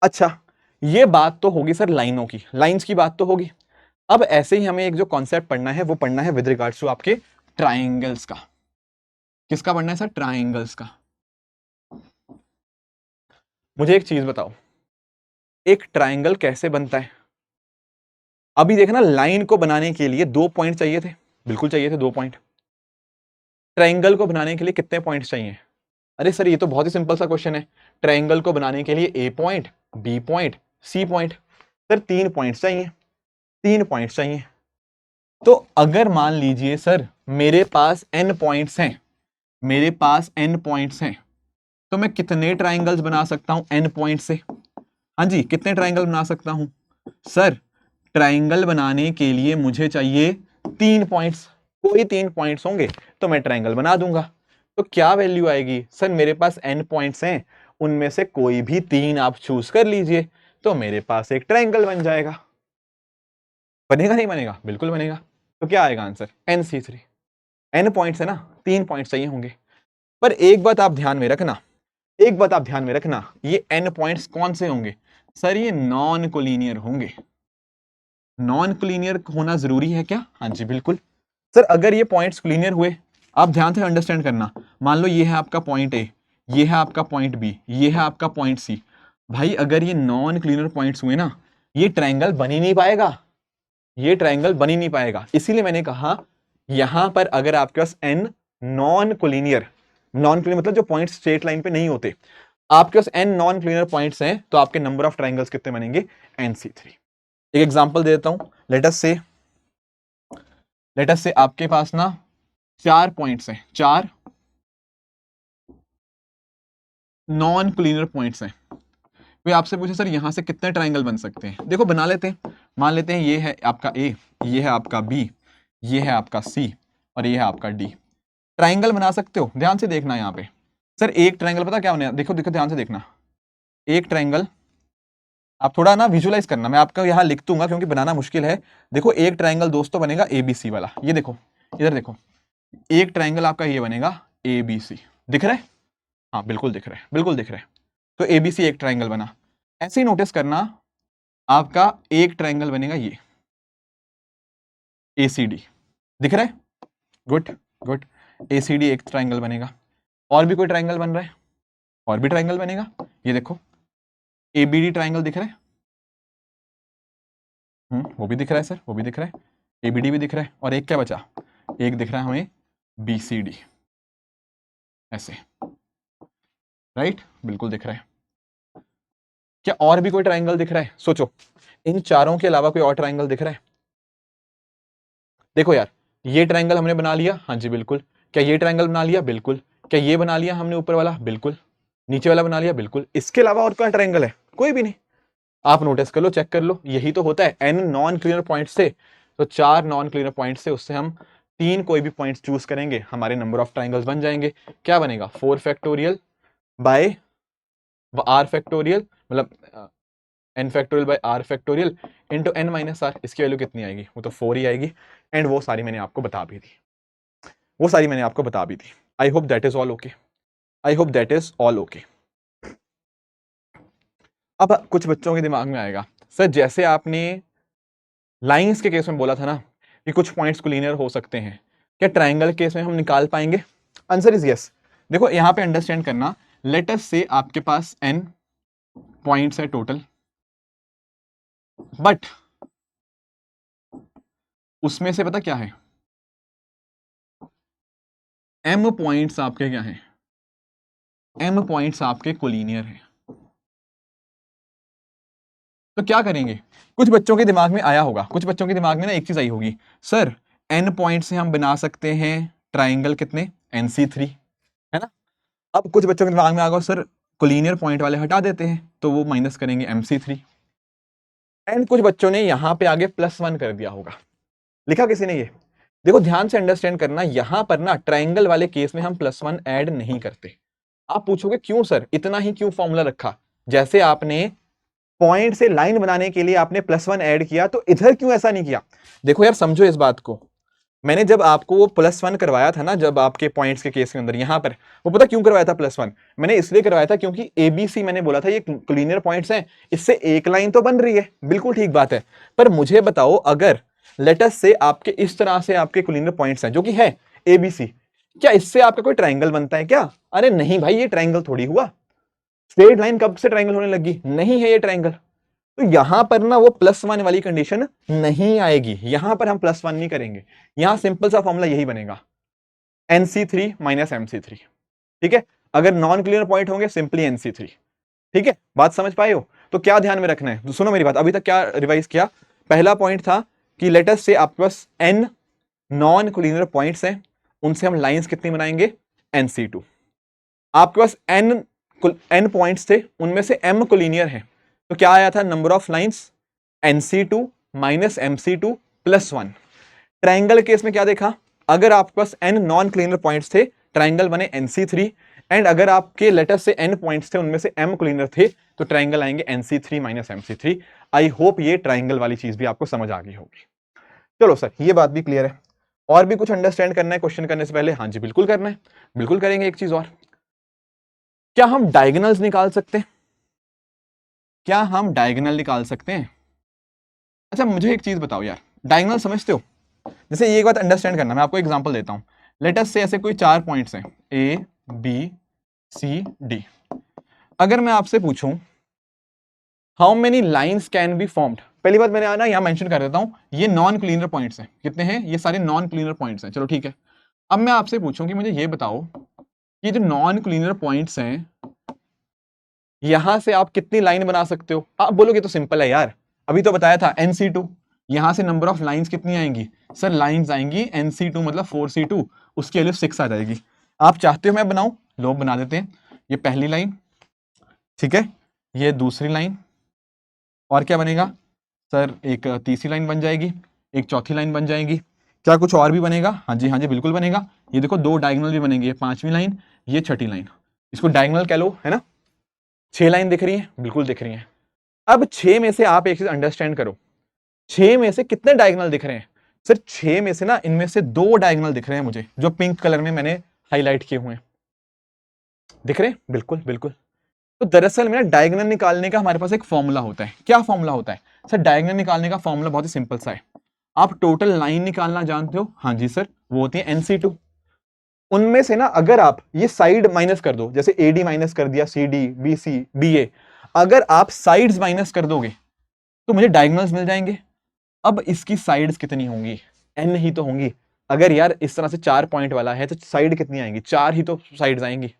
अच्छा, ये बात तो होगी सर लाइनों की, लाइंस की बात तो होगी। अब ऐसे ही हमें एक जो कॉन्सेप्ट पढ़ना है वो पढ़ना है विद रिगार्ड्स टू आपके ट्राइंगल्स का। किसका पढ़ना है सर? ट्राइंगल्स का। मुझे एक चीज बताओ, एक ट्राइंगल कैसे बनता है? अभी देखना, लाइन को बनाने के लिए 2 पॉइंट चाहिए थे, बिल्कुल चाहिए थे 2 पॉइंट। ट्राइंगल को बनाने के लिए कितने पॉइंट्स चाहिए? अरे सर ये तो बहुत ही सिंपल सा क्वेश्चन है। ट्राइंगल को बनाने के लिए A point, B point, C point, sir 3 points चाहिए, 3 पॉइंट्स चाहिए। तो अगर मान लीजिए सर मेरे पास n पॉइंट्स हैं, मेरे पास n पॉइंट्स हैं, तो मैं कितने ट्राइंगल्स बना सकता हूं n पॉइंट से? हाँ जी, कितने ट्राइंगल बना सकता हूं सर? ट्राइंगल बनाने के लिए मुझे चाहिए 3 पॉइंट्स। कोई 3 पॉइंट्स होंगे तो मैं ट्राइंगल बना दूंगा। तो क्या वैल्यू आएगी? सर मेरे पास n पॉइंट्स हैं, उनमें से कोई भी 3 आप चूज कर लीजिए, तो मेरे पास एक ट्राइंगल बन जाएगा। बनेगा नहीं बनेगा? बिल्कुल बनेगा। तो क्या आएगा आंसर? NC3। n पॉइंट्स है ना, 3 पॉइंट्स चाहिए होंगे। पर एक बात आप ध्यान में रखना, एक बात आप ध्यान में रखना, ये n पॉइंट्स कौन से होंगे? सर ये नॉन कोलिनियर होंगे। नॉन कोलिनियर होना जरूरी है क्या? हाँ जी बिल्कुल। सर अगर ये पॉइंट्स कोलिनियर हुए, आप ध्यान से अंडरस्टैंड करना, मान लो ये है आपका पॉइंट A, ये है आपका पॉइंट B, ये है आपका पॉइंट C। भाई अगर ये नॉन कोलिनियर पॉइंट्स हुए ना, ये ट्रायंगल बन ही नहीं पाएगा, ये ट्रायंगल बन ही नहीं पाएगा। इसीलिए मैंने कहा यहां पर अगर आपके पास n नॉन कोलिनियर मतलब जो पॉइंट्स स्ट्रेट लाइन पे नहीं होते, आपके पास n नॉन कोलिनियर पॉइंट्स हैं, तो आपके नंबर ऑफ ट्रायंगल्स कितने बनेंगे? NC3। एक एग्जांपल दे देता हूं, लेट अस से आपके पास ना 4 पॉइंट्स हैं, 4 नॉन कोलिनियर पॉइंट्स हैं। कोई आपसे पूछे सर यहां से कितने ट्रायंगल बन सकते हैं? देखो बना लेते हैं। मान लेते हैं ये है आपका ए, ये है आपका बी, ये है आपका सी और ये है आपका डी। ट्रायंगल बना सकते हो, ध्यान से देखना यहाँ पे। सर एक ट्रायंगल पता क्या बनेगा? देखो देखो ध्यान से देखना, एक ट्रायंगल, आप थोड़ा ना विजुलाइज करना, मैं आपका यहाँ लिख दूंगा क्योंकि बनाना मुश्किल है। देखो एक ट्रायंगल दोस्तों बनेगा एबीसी वाला, ये देखो इधर देखो, एक ट्रायंगल आपका ये बनेगा एबीसी। दिख रहा है? हाँ बिल्कुल दिख रहा है, बिल्कुल दिख रहा है। तो एबीसी एक ट्रायंगल बना। ऐसे ही नोटिस करना, आपका एक ट्रायंगल बनेगा ये एसीडी। दिख रहा है? Good good. एसीडी एक ट्रायंगल बनेगा। और भी कोई ट्रायंगल बन रहा है? और भी ट्रायंगल बनेगा, ये देखो एबीडी ट्रायंगल दिख रहा है। वो भी दिख रहा है सर, वो भी दिख रहा है, एबीडी भी दिख रहा है। और एक क्या बचा? एक दिख रहा है हमें बीसीडी, ऐसे, राइट? बिल्कुल दिख रहा है। क्या और भी कोई ट्रायंगल दिख रहा है? सोचो, इन चारों के अलावा कोई और ट्रायंगल दिख रहा है? देखो यार, ये ट्रायंगल हमने बना लिया, हाँ जी बिल्कुल। क्या ये ट्रायंगल बना लिया? बिल्कुल। क्या ये बना लिया हमने ऊपर वाला? बिल्कुल। नीचे वाला बना लिया? बिल्कुल। इसके अलावा और कोई ट्रायंगल है? कोई भी नहीं। आप नोटिस कर लो, चेक कर लो, यही तो होता है। n नॉन क्लियर पॉइंट से, तो 4 नॉन क्लियर पॉइंट से, उससे हम 3 कोई भी पॉइंट्स चूज करेंगे, हमारे नंबर ऑफ ट्रायंगल्स बन जाएंगे। क्या बनेगा? 4 फैक्टोरियल बाय r फैक्टोरियल, मतलब n factorial by r factorial into n minus r। इसकी वैल्यू कितनी आएगी? वो तो 4 ही आएगी। एंड वो सारी मैंने आपको बता भी दी, वो सारी मैंने आपको बता भी दी। I hope that is all okay, I hope that is all okay. अब कुछ बच्चों के दिमाग में आएगा, सर जैसे आपने लाइंस के केस में बोला था ना कि कुछ पॉइंट्स कोलिनियर हो सकते हैं, क्या ट्रायंगल केस में हम निकाल पाएंगे? Answer is yes. देखो यहां पे अंडरस्टैंड करना, लेट अस से आपके पास n पॉइंट्स है टोटल, बट उसमें से पता क्या है, m पॉइंट्स आपके क्या हैं? m पॉइंट्स आपके कोलिनियर हैं। तो क्या करेंगे? कुछ बच्चों के दिमाग में आया होगा, कुछ बच्चों के दिमाग में ना एक चीज आई होगी, सर n पॉइंट से हम बना सकते हैं ट्राइंगल कितने? NC3, है ना? अब कुछ बच्चों के दिमाग में आ गया, सर कोलिनियर पॉइंट वाले हटा देते हैं, तो वो माइनस करेंगे MC3। एंड कुछ बच्चों ने यहां पे आगे +1 कर दिया होगा। लिखा किसी ने ये? देखो ध्यान से अंडरस्टैंड करना, यहां पर ना ट्राइंगल वाले केस में हम +1 ऐड नहीं करते। आप पूछोगे क्यों सर, इतना ही क्यों फॉर्मूला रखा? जैसे आपने पॉइंट से लाइन बनाने के लिए आपने +1 ऐड किया, तो इधर क्यों ऐसा नहीं किया? देखो यार समझो इस बात को, मैंने जब आपको वो +1 करवाया था ना, जब आपके पॉइंट्स के केस के अंदर यहां पर, वो पता क्यों करवाया था +1? मैंने इसलिए करवाया था क्योंकि ABC मैंने बोला था ये कोलिनियर पॉइंट्स हैं, इससे एक लाइन तो बन रही है, बिल्कुल ठीक बात है। पर मुझे बताओ, अगर लेटस से आपके इस तरह से आपके कोलिनियर पॉइंट्स हैं जो कि है ABC, क्या इससे आपका कोई ट्राइंगल बनता है क्या? अरे नहीं भाई, ये ट्राइंगल थोड़ी हुआ। स्ट्रेट लाइन कब से ट्राइंगल होने लगी? नहीं है ये ट्राइंगल। तो यहां पर ना वो +1 वाली कंडीशन नहीं आएगी, यहां पर हम +1 नहीं करेंगे। यहां सिंपल सा फॉर्मूला यही बनेगा, NC3 माइनस MC3। ठीक है? अगर नॉन क्लियर पॉइंट होंगे सिंपली NC3। ठीक है, बात समझ पाए हो? तो क्या ध्यान में रखना है, तो सुनो मेरी बात, अभी तक क्या रिवाइज किया? पहला पॉइंट था कि लेटस से आपके पास n नॉन कोलिनियर पॉइंट्स हैं, उनसे हम लाइंस कितनी बनाएंगे? NC2। आपके पास n पॉइंट्स थे, उनमें से m कोलिनियर है, तो क्या आया था number of lines? NC2 minus MC2 +1। Triangle case में क्या देखा? अगर आपके पास n नॉन कोलिनियर पॉइंट्स थे, ट्राइंगल बने NC3। एंड अगर आपके लेटस से n पॉइंट्स थे, उनमें से m कोलिनियर थे, तो ट्राइंगल आएंगे NC3 minus MC3। I hope ये ट्राइंगल वाली चीज भी आपको समझ आ गई होगी। चलो सर, ये बात भी क्लियर है। और भी कुछ अंडरस्टैंड करना है क्वेश्चन करने से पहले? हाँ जी बिल्कुल करना है, बिल्कुल करेंगे। एक चीज और, क्या हम डायगोनल्स निकाल सकते हैं? क्या हम डायगोनल निकाल सकते हैं? अच्छा मुझे एक चीज बताओ यार, डायगोनल समझते हो? जैसे ये एक बात अंडरस्टैंड करना, मैं आपको एग्जांपल देता हूं। लेट अस से ऐसे कोई 4 पॉइंट्स हैं A B C D। अगर मैं आपसे पूछूं how many lines can be formed. पहली बात मैंने आना यहाँ मेंशन कर देता हूँ, ये नॉन क्लीनर पॉइंट्स हैं। कितने हैं? ये सारे नॉन क्लीनर पॉइंट्स हैं। चलो ठीक है, अब मैं आपसे पूछूं कि मुझे ये बताओ, ये जो नॉन क्लीनर पॉइंट्स हैं, यहां से आप कितनी लाइन बना सकते हो? आप बोलोगे तो सिंपल है यार, अभी तो बताया था NC2, यहां से नंबर ऑफ लाइंस कितनी आएंगी? सर लाइंस आएंगी NC2 मतलब 4C2, उसकी वैल्यू 6 आ जाएगी। आप चाहते हो मैं बनाऊं? लो बना देते हैं। ये पहली लाइन, ठीक है, ये दूसरी लाइन, और क्या बनेगा सर? एक तीसरी लाइन बन जाएगी, एक चौथी लाइन बन जाएगी। क्या कुछ और भी बनेगा? हाँ जी, हाँ जी, बिल्कुल बनेगा। ये देखो दो डायगोनल भी बनेंगे, ये पांचवी लाइन, ये छठी लाइन, इसको डायगोनल कह लो, है ना। 6 लाइन दिख रही है? बिल्कुल दिख रही है। अब 6 में से आप एक चीज अंडरस्टैंड करो, 6 में से कितने डायगोनल दिख रहे हैं? सर 6 में से ना, इनमें से 2 डायगोनल दिख रहे हैं मुझे, जो पिंक कलर में मैंने हाईलाइट किए हुए हैं। दिख रहे हैं? बिल्कुल बिल्कुल। तो दरअसल में ना डायगोनल निकालने का हमारे पास एक फॉर्मूला होता है। क्या फॉर्मूला होता है? सर डायगोनल निकालने का फॉर्मूला बहुत ही सिंपल सा है। आप टोटल लाइन निकालना जानते हो? हाँ जी सर, वो होती है NC2। उनमें से ना अगर आप ये साइड माइनस कर दो, जैसे AD माइनस कर दिया, CD BC BA, अगर आप साइड्स माइनस कर दोगे तो मुझे डायगोनल्स मिल जाएंगे। अब इसकी साइड्स कितनी होंगी? N ही तो होंगी। अगर यार इस तरह से 4 पॉइंट वाला है तो साइड कितनी आएंगी? 4 ही तो साइड्स आएंगी।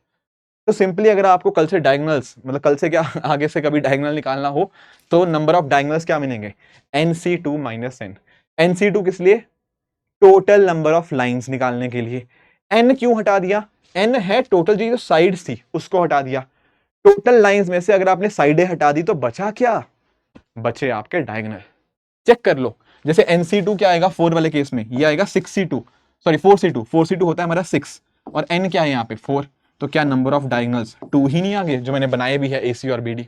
तो सिंपली अगर आपको कल से डायगोनल्स, मतलब कल से क्या आगे से कभी डायगोनल निकालना हो, तो नंबर ऑफ डायगोनल्स क्या मिलेंगे? NC2 minus N। NC2 किस लिए? टोटल नंबर ऑफ लाइंस निकालने के लिए। N क्यों हटा दिया? N है टोटल जो साइड्स थी उसको हटा दिया। टोटल लाइंस में से अगर आपने साइडें हटा दी तो बचा क्या? बचे आपके डायगोनल। चेक कर लो, जैसे NC2 क्या आएगा 4 वाले केस में? ये आएगा 6C2, सॉरी 4C2। 4C2 होता है हमारा 6, और N क्या है यहाँ पे? 4। तो क्या नंबर ऑफ डायगोनल्स 2 ही नहीं आ गए, जो मैंने बनाए भी है AC और BD?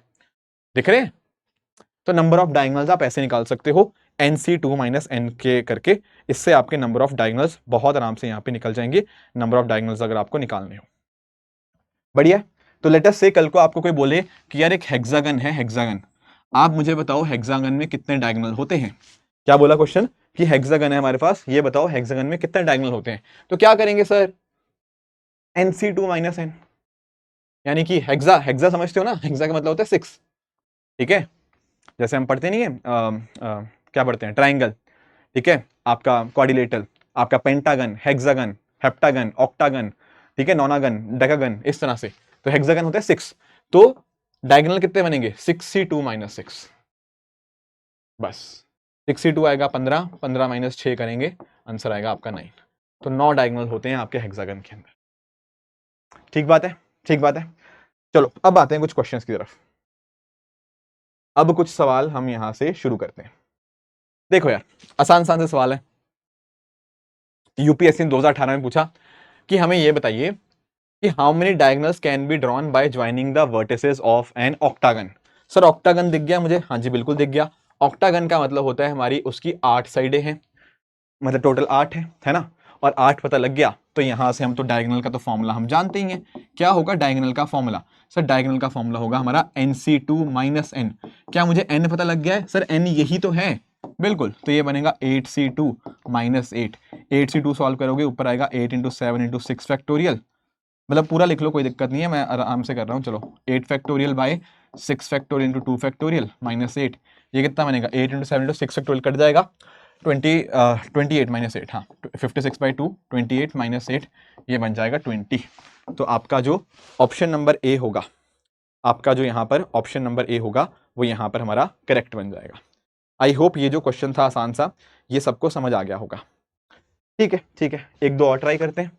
दिख रहे हैं? तो नंबर ऑफ डायगोनल्स आप ऐसे निकाल सकते हो, NC2 माइनस N के करके। इससे आपके नंबर ऑफ डायगोनल्स बहुत आराम से यहाँ पे निकल जाएंगे, नंबर ऑफ डायगोनल्स अगर आपको निकालने हो। बढ़िया। तो लेट अस से कल को आपको कोई बोले कि यार एक हेक्सागन है, हेक्सागन, आप मुझे बताओ हेक्सागन में कितने डायगोनल होते हैं? क्या बोला क्वेश्चन? कि हेक्सागन है हमारे पास, ये बताओ हेक्सागन में कितने डायगोनल होते हैं? तो क्या करेंगे सर? NC2 माइनस N, यानी कि हेक्सा, हेक्सा समझते हो ना, हेक्सा का मतलब होता है 6। ठीक है, जैसे हम पढ़ते नहीं है क्या पढ़ते हैं? ट्राइंगल। ठीक है, आपका क्वाड्रिलेटरल, आपका पेंटागन, हेक्सागन, हेप्टागन, ऑक्टागन, ठीक है, नोनागन, डेकागन, इस तरह से। तो हेक्सागन होता है 6। तो डायगोनल कितने बनेंगे? 6C2 माइनस 6, बस। 6C2 आएगा 15, 15 माइनस 6 करेंगे, आंसर आएगा आपका 9। तो 9 डायगोनल होते हैं आपके हेक्सागन के अंदर। ठीक बात है, ठीक बात है। चलो अब आते हैं कुछ क्वेश्चंस की तरफ। अब कुछ सवाल हम यहां से शुरू करते हैं। देखो यार, आसान आसान से सवाल है। UPSC ने 2018 में पूछा कि हमें यह बताइए कि how many diagonals can be drawn by joining the vertices of an octagon. Sir octagon दिख गया मुझे? हाँ जी बिल्कुल दिख गया। ऑक्टागन का मतलब होता है हमारी उसकी 8 साइडें हैं, मतलब टोटल 8 है ना। और 8 पता लग गया तो यहां से हम तो डायगोनल का तो फॉर्मूला हम जानते ही हैं। क्या होगा डायगोनल का फॉर्मूला? सर डायगोनल का फॉर्मूला होगा हमारा NC2 माइनस N। क्या मुझे N पता लग गया है? सर N यही तो है, बिल्कुल। तो ये बनेगा 8C2 माइनस 8। 8C2 सॉल्व करोगे, ऊपर आएगा 8 इंटू 7 इंटू 6 फैक्टोरियल, मतलब पूरा लिख लो, कोई दिक्कत नहीं है, मैं आराम से कर रहा हूँ। चलो 8 factorial by 6 factorial into 2 factorial minus 8, ये कितना बनेगा? 8 इंटू 7 इंटू 6 फैक्टोरियल कट जाएगा, 28 माइनस 8, हाँ 56/2, 28 माइनस 8, ये बन जाएगा 20। तो आपका जो ऑप्शन नंबर ए होगा, आपका जो यहाँ पर ऑप्शन नंबर ए होगा, वो यहाँ पर हमारा करेक्ट बन जाएगा। आई होप ये जो क्वेश्चन था आसान सा, ये सबको समझ आ गया होगा। ठीक है, ठीक है, एक दो और ट्राई करते हैं।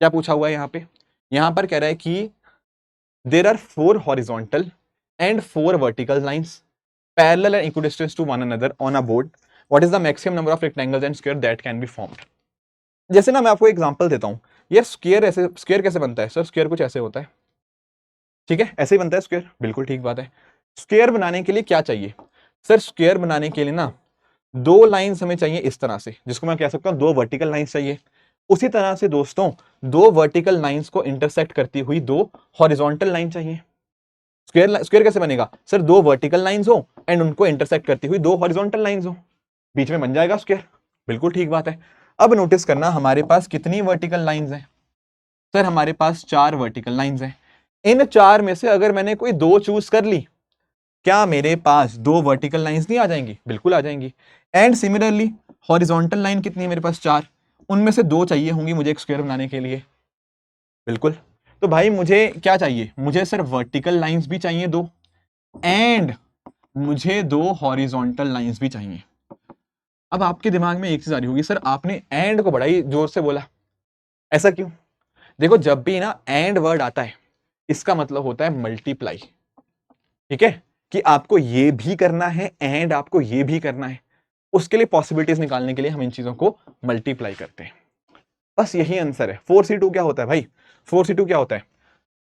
क्या पूछा हुआ है यहाँ पे? यहाँ पर कह रहा है कि there are 4 horizontal and 4 vertical lines parallel and equidistant to one another on a board. What is the maximum number of rectangles and square that can be formed? जैसे ना मैं आपको एग्जांपल देता हूं, ये स्क्वायर, ऐसे स्क्वायर कैसे बनता है? सर स्क्वायर कुछ ऐसे होता है, ठीक है, ऐसे ही बनता है स्क्वायर, बिल्कुल ठीक बात है। स्क्वायर बनाने के लिए क्या चाहिए? सर स्क्वायर बनाने के लिए ना 2 लाइंस हमें चाहिए इस तरह से, जिसको मैं कह सकता हूं 2 वर्टिकल लाइंस चाहिए। उसी तरह से दोस्तों 2 वर्टिकल लाइंस को इंटरसेक्ट करती हुई 2 हॉरिजॉन्टल लाइन चाहिए। स्क्वायर स्क्वायर कैसे बनेगा? सर 2 वर्टिकल लाइंस हो एंड उनको इंटरसेक्ट करती हुई 2 हॉरिजॉन्टल लाइंस हो, बीच में बन जाएगा स्क्वायर, बिल्कुल ठीक बात है। अब नोटिस करना हमारे पास कितनी वर्टिकल लाइंस हैं? सर हमारे पास 4 वर्टिकल लाइंस हैं। इन 4 में से अगर मैंने कोई 2 चूज कर ली क्या मेरे पास दो वर्टिकल लाइंस नहीं आ जाएंगी? बिल्कुल आ जाएंगी। एंड सिमिलरली हॉरिजॉन्टल लाइन कितनी है मेरे पास? 4, उनमें से 2 चाहिए होंगी मुझे एक स्क्वायर बनाने के लिए। बिल्कुल। तो भाई मुझे क्या चाहिए? मुझे सिर्फ वर्टिकल लाइंस भी चाहिए 2 एंड मुझे 2 हॉरिजॉन्टल लाइंस भी चाहिए। अब आपके दिमाग में एक चीज आ रही होगी, सर आपने एंड को बड़ा ही जोर से बोला, ऐसा क्यों? देखो जब भी ना एंड वर्ड आता है इसका मतलब होता है मल्टीप्लाई। ठीक है, कि आपको ये भी करना है एंड आपको ये भी करना है, उसके लिए पॉसिबिलिटीज निकालने के लिए हम इन चीजों को मल्टीप्लाई करते हैं। बस यही आंसर है। 4c2 क्या होता है भाई? 4c2 क्या होता है?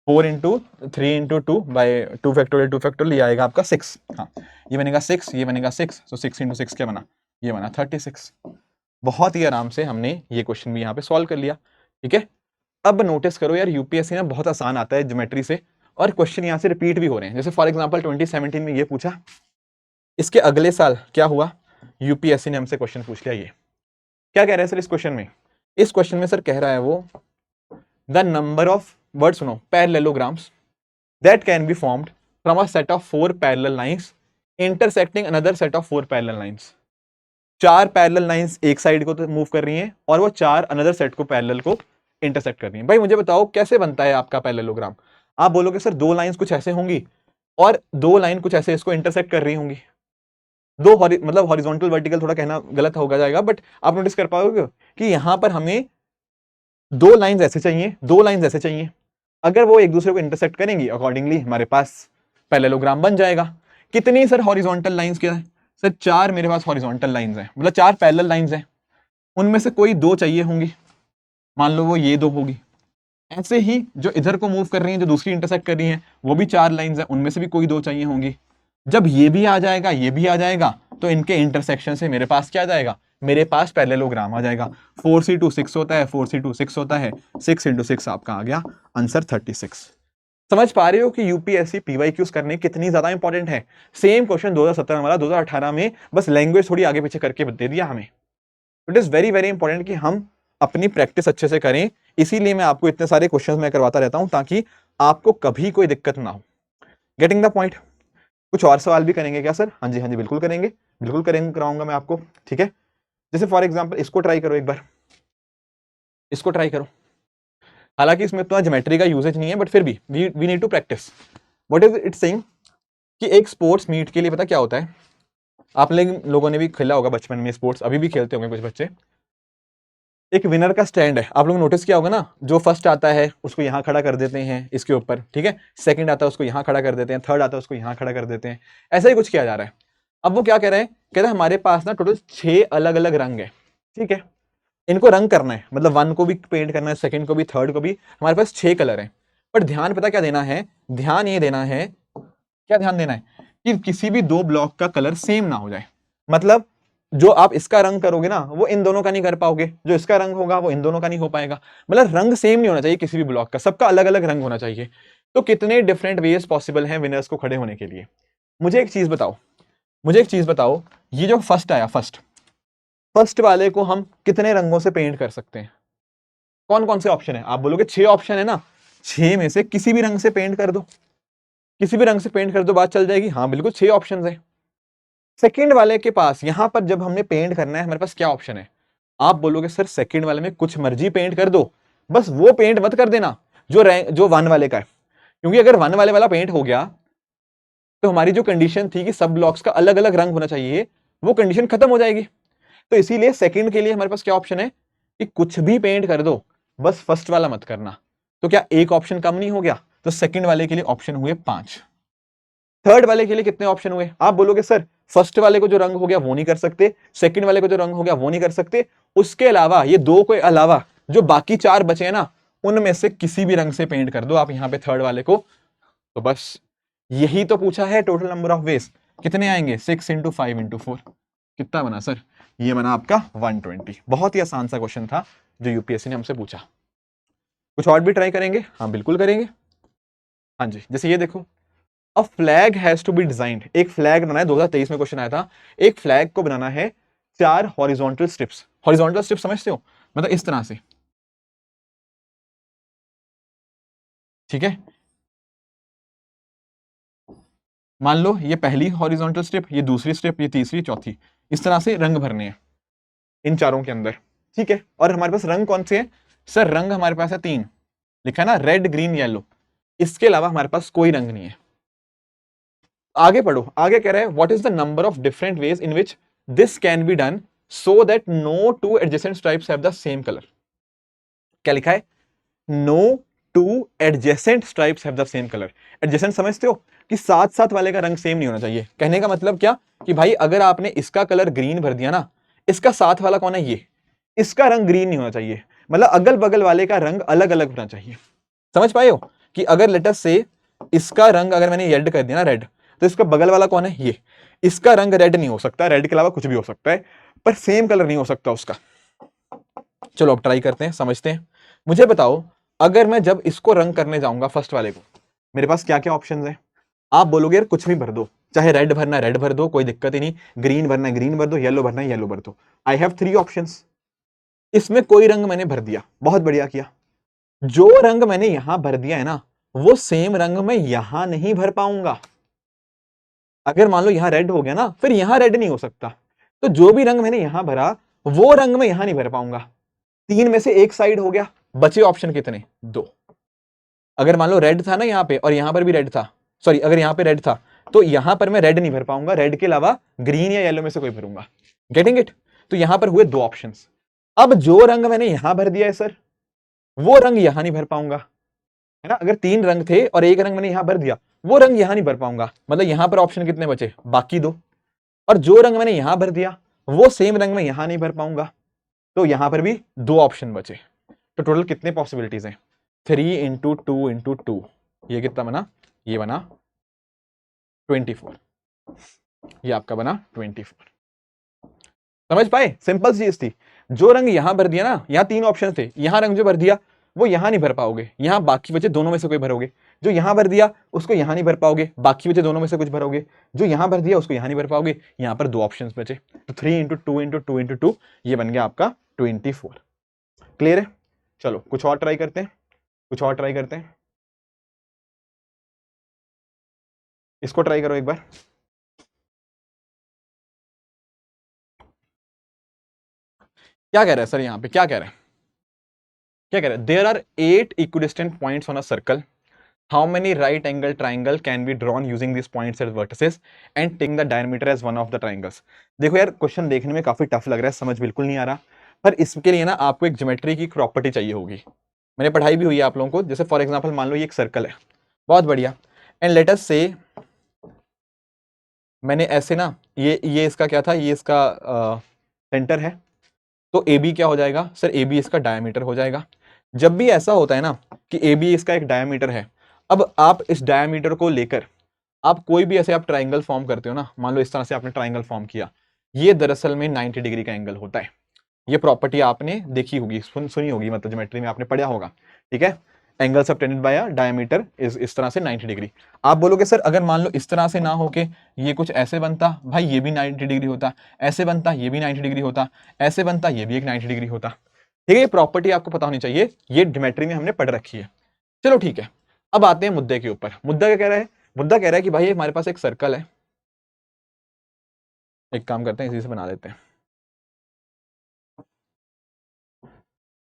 4 इंटू 3 इंटू 2 बाई 2 फैक्टोरियल, ये आएगा आपका 6। हाँ, ये बनेगा 6, ये बनेगा 6, तो 6 इंटू 6 क्या बना? ये बना 36। बहुत ही आराम से हमने ये क्वेश्चन भी यहाँ पे सॉल्व कर लिया। ठीक है, अब नोटिस करो यार, यूपीएससी ना बहुत आसान आता है ज्योमेट्री से, और क्वेश्चन यहाँ से रिपीट भी हो रहे हैं। जैसे फॉर एग्जांपल 2017 में ये पूछा, इसके अगले साल क्या हुआ? यूपीएससी ने हमसे क्वेश्चन पूछ लिया। ये क्या कह रहे हैं सर इस क्वेश्चन में? इस क्वेश्चन में सर कह रहा है वो, द नंबर ऑफ वर्ड सुनो, parallelograms that can be formed from a set of 4 parallel lines intersecting another set of 4 parallel lines. 4 parallel lines एक साइड को तो मूव कर रही हैं और वो 4 अनदर सेट को पैरेलल को इंटरसेक्ट कर रही हैं। भाई मुझे बताओ कैसे बनता है आपका पैरेललोग्राम? आप बोलोगे सर 2 लाइंस कुछ ऐसे होंगी और 2 लाइन कुछ ऐसे इसको इंटरसेक्ट कर रही होंगी। मतलब हॉरिजॉन्टल वर्टिकल थोड़ा कहना गलत होगा जाएगा, बट आप नोटिस कर पाओगे कि यहां पर हमें 2 लाइंस ऐसे चाहिए, 2 लाइंस ऐसे चाहिए। अगर वो एक दूसरे को इंटरसेक्ट करेंगी अकॉर्डिंगली हमारे पास पैरेललोग्राम बन जाएगा। कितनी सर हॉरिजॉन्टल लाइंस क्या है? सर 4 मेरे पास हॉरिजॉन्टल लाइंस हैं, मतलब 4 पैरेलल लाइंस हैं, उनमें से कोई 2 चाहिए होंगी, मान लो वो ये 2 होगी। ऐसे ही जो इधर को मूव कर रही हैं, जो दूसरी इंटरसेक्ट कर रही हैं, वो भी 4 लाइंस हैं, उनमें से भी कोई 2 चाहिए होंगी। जब ये भी आ जाएगा, ये भी आ जाएगा, तो इनके इंटरसेक्शन से मेरे पास क्या आ जाएगा? मेरे पास पैरेललोग्राम आ जाएगा। 4c2 6 होता है, 4c2 6 होता है, 6 इंटू 6 आपका आ गया आंसर 36। समझ पा रहे हो कि यूपीएससी पीवाईक्यूज करने कितनी ज्यादा इंपॉर्टेंट है? सेम क्वेश्चन 2017 वाला 2018 में, बस लैंग्वेज थोड़ी आगे पीछे करके दे दिया हमें। It is very very important कि हम अपनी प्रैक्टिस अच्छे से करें, इसीलिए मैं आपको इतने सारे क्वेश्चंस मैं करवाता रहता हूं ताकि आपको कभी कोई दिक्कत ना हो। Getting the point? कुछ और सवाल भी करेंगे क्या सर? हाँ जी, हाँ जी, बिल्कुल करेंगे, बिल्कुल करेंगे, कराऊंगा मैं आपको। ठीक है, जैसे फॉर एग्जाम्पल इसको ट्राई करो एक बार, इसको ट्राई करो। हालांकि इसमें उतना ज्योमेट्री का यूजेज नहीं है, बट फिर भी we need to practice. What is it saying कि एक स्पोर्ट्स मीट के लिए पता क्या होता है? आप लोगों ने भी खेला होगा बचपन में स्पोर्ट्स, अभी भी खेलते होंगे कुछ बच्चे। एक विनर का स्टैंड है, आप लोग नोटिस किया होगा ना, जो फर्स्ट आता है उसको यहां खड़ा कर देते हैं इसके ऊपर, ठीक है, सेकंड आता है उसको यहां खड़ा कर देते हैं, थर्ड आता है उसको यहां खड़ा कर देते हैं, ऐसा ही कुछ किया जा रहा है। अब वो क्या कह रहे हैं? कह रहे हैं हमारे पास ना टोटल 6 अलग अलग रंग है, ठीक है, इनको रंग करना है, मतलब 1 को भी पेंट करना है, सेकंड को भी, थर्ड को भी, हमारे पास 6 कलर है। पर ध्यान पता क्या देना है? ध्यान ये देना है, क्या ध्यान देना है? कि किसी भी 2 ब्लॉक का कलर सेम ना हो जाए। मतलब जो आप इसका रंग करोगे ना वो इन दोनों का नहीं कर पाओगे, जो इसका रंग होगा वो इन दोनों का नहीं हो पाएगा। मतलब रंग सेम नहीं होना चाहिए किसी भी ब्लॉक का, सबका अलग अलग रंग होना चाहिए। तो कितने डिफरेंट वेज पॉसिबल हैं विनर्स को खड़े होने के लिए? मुझे एक चीज बताओ, मुझे एक चीज बताओ, ये जो फर्स्ट आया, फर्स्ट वाले को हम कितने रंगों से पेंट कर सकते हैं? कौन कौन से ऑप्शन है? आप बोलोगे 6 ऑप्शन है ना, 6 में से किसी भी रंग से पेंट कर दो, किसी भी रंग से पेंट कर दो, बात चल जाएगी। हाँ बिल्कुल 6 ऑप्शन है। सेकंड वाले के पास यहां पर जब हमने पेंट करना है, हमारे पास क्या ऑप्शन है? आप बोलोगे सर सेकंड वाले में कुछ मर्जी पेंट कर दो, बस वो पेंट मत कर देना जो 1 वाले का है, क्योंकि अगर 1 वाले वाला पेंट हो गया तो हमारी जो कंडीशन थी कि सब ब्लॉक्स का अलग अलग रंग होना चाहिए, वो कंडीशन खत्म हो जाएगी। तो इसीलिए सेकंड के लिए हमारे पास क्या ऑप्शन है कि कुछ भी पेंट कर दो, बस फर्स्ट वाला मत करना। तो क्या एक ऑप्शन कम नहीं हो गया? तो सेकंड वाले के लिए ऑप्शन हुए 5। थर्ड वाले के लिए कितने ऑप्शन हुए? आप बोलोगे सर फर्स्ट वाले को जो रंग हो गया वो नहीं कर सकते, सेकंड वाले को जो रंग हो गया वो नहीं कर सकते, उसके अलावा ये 2 के अलावा जो बाकी 4 बचे हैं ना, उनमें से किसी भी रंग से पेंट कर दो आप यहां पे थर्ड वाले को। तो बस यही तो पूछा है, टोटल नंबर ऑफ वेज कितने आएंगे? 6 इंटू 5 इंटू 4, कितना बना सर? ये बना आपका 120। बहुत ही आसान सा क्वेश्चन था जो यूपीएससी ने हमसे पूछा। कुछ और भी ट्राई करेंगे? हाँ बिल्कुल करेंगे। हाँ जी, जैसे ये देखो, a flag has to be designed, एक फ्लैग बनाना है, 2023 में क्वेश्चन आया था, एक फ्लैग को बनाना है 4 हॉरिजॉन्टल स्ट्रिप्स। हॉरिजॉन्टल स्ट्रिप समझते हो? मतलब इस तरह से, ठीक है, मान लो ये पहली हॉरिजॉन्टल स्ट्रिप, ये दूसरी स्ट्रिप, ये तीसरी, चौथी, इस तरह से रंग भरने हैं इन चारों के अंदर, ठीक है। और हमारे पास रंग कौन से हैं सर? रंग हमारे पास है 3, लिखा है ना, रेड ग्रीन येलो, इसके अलावा हमारे पास कोई रंग नहीं है। आगे पढ़ो, आगे कह रहा है what is the number of different ways in which this can be done so that no two adjacent stripes have the same colour. क्या लिखा है? No two adjacent stripes have the same colour. Adjacent समझते हो कि साथ साथ वाले का रंग सेम नहीं होना चाहिए। कहने का मतलब क्या कि भाई अगर आपने इसका कलर ग्रीन भर दिया ना, इसका साथ वाला कौन है? ये, इसका रंग ग्रीन नहीं होना चाहिए, मतलब अगल बगल वाले का रंग अलग अलग होना चाहिए। समझ पाए हो कि अगर लेटर से इसका रंग अगर मैंने रेड कर दिया ना, रेड, तो इसका बगल वाला कौन है? ये, इसका रंग रेड नहीं हो सकता, रेड के अलावा कुछ भी हो सकता है, पर सेम कलर नहीं हो सकता उसका। चलो अब ट्राई करते हैं, समझते हैं। मुझे बताओ अगर मैं जब इसको रंग करने जाऊंगा फर्स्ट वाले को, मेरे पास क्या क्या ऑप्शंस हैं? आप बोलोगे यार कुछ भी भर दो, चाहे रेड भरना रेड भर दो, कोई दिक्कत ही नहीं, ग्रीन भरना ग्रीन भर दो, येलो भरना येलो भर दो। I have 3 options. इसमें कोई रंग मैंने भर दिया, बहुत बढ़िया किया। जो रंग मैंने यहां भर दिया है ना, वो सेम रंग मैं यहां नहीं भर पाऊंगा। अगर मान लो यहां रेड हो गया ना, फिर यहां रेड नहीं हो सकता, तो जो भी रंग मैंने यहां भरा वो रंग मैं यहां नहीं भर पाऊंगा। 3 में से एक साइड हो गया, बचे ऑप्शन कितने? 2। अगर मान लो रेड था ना यहां पे, और यहां पर भी रेड था, सॉरी अगर यहां पे रेड था, तो यहां पर मैं रेड नहीं भर पाऊंगा, रेड के अलावा ग्रीन या येलो में से कोई भरूंगा। Getting it? तो यहां पर हुए 2 ऑप्शंस। अब जो रंग मैंने यहां भर दिया है सर, वो रंग यहां नहीं भर पाऊंगा, है ना। अगर 3 रंग थे और एक रंग मैंने यहां भर दिया, वो रंग यहां नहीं भर पाऊंगा, मतलब यहां पर ऑप्शन कितने बचे? बाकी 2। और जो रंग मैंने यहां भर दिया वो सेम रंग मैं यहां नहीं भर पाऊंगा, तो यहां पर भी 2 ऑप्शन बचे। तो टोटल कितने पॉसिबिलिटीज हैं? 3 इंटू 2 इंटू 2, ये कितना बना? ये बना 24। ये आपका बना 24। समझ पाए? सिंपल चीज थी। जो रंग यहां भर दिया ना, यहां 3 ऑप्शन थे, यहां रंग जो भर दिया वो यहां नहीं भर पाओगे, यहां बाकी बचे दोनों में से कोई भरोगे। जो यहां भर दिया उसको यहां नहीं भर पाओगे, बाकी बचे दोनों में से कुछ भरोगे। जो यहां भर दिया उसको यहां नहीं भर पाओगे, यहां पर 2 ऑप्शन बचे। तो 3 इंटू 2 इंटू 2 इंटू 2, ये बन गया आपका 24। क्लियर है? चलो कुछ और ट्राई करते हैं, कुछ और ट्राई करते हैं। इसको ट्राई करो एक बार। क्या कह रहा है सर यहां पे? क्या कह रहा है? क्या कह रहा है? There are 8 equidistant points on a circle. How many right angle triangle can be drawn using this points as vertices and taking the diameter as one of the triangles. देखो यार क्वेश्चन देखने में काफी टफ लग रहा है, समझ बिल्कुल नहीं आ रहा, पर इसके लिए ना आपको एक ज्योमेट्री की प्रॉपर्टी चाहिए होगी। मैंने पढ़ाई भी हुई है आप लोगों को। जैसे फॉर एग्जांपल मान लो ये एक सर्कल है, बहुत बढ़िया, एंड लेट अस से मैंने ऐसे ना, ये इसका क्या था? ये इसका सेंटर है, तो ए बी क्या हो जाएगा सर? ए बी इसका डायमीटर हो जाएगा। जब भी ऐसा होता है ना कि ए बी इसका एक डायमीटर है, अब आप इस डायमीटर को लेकर आप कोई भी ऐसे आप ट्राइंगल फॉर्म करते हो ना, मान लो इस तरह से आपने ट्राइंगल फॉर्म किया, ये दरअसल में 90 डिग्री का एंगल होता है। ये प्रॉपर्टी आपने देखी होगी, सुनी होगी, मतलब ज्योमेट्री में आपने पढ़ा होगा, ठीक है। Angle subtended bye a diameter इस तरह से 90 डिग्री। आप बोलोगे सर अगर मान लो इस तरह से ना होके ये कुछ ऐसे बनता, भाई ये भी 90 डिग्री होता, ऐसे बनता ये भी 90 डिग्री होता, ऐसे बनता ये भी एक 90 डिग्री होता, ठीक है। ये प्रॉपर्टी आपको पता होनी चाहिए, ये ज्योमेट्री में हमने पढ़ रखी है। चलो ठीक है, अब आते हैं मुद्दे के ऊपर। मुद्दा क्या कह रहा है? मुद्दा कह रहा है कि भाई हमारे पास एक सर्कल है, एक काम करते हैं इसी से बना देते हैं।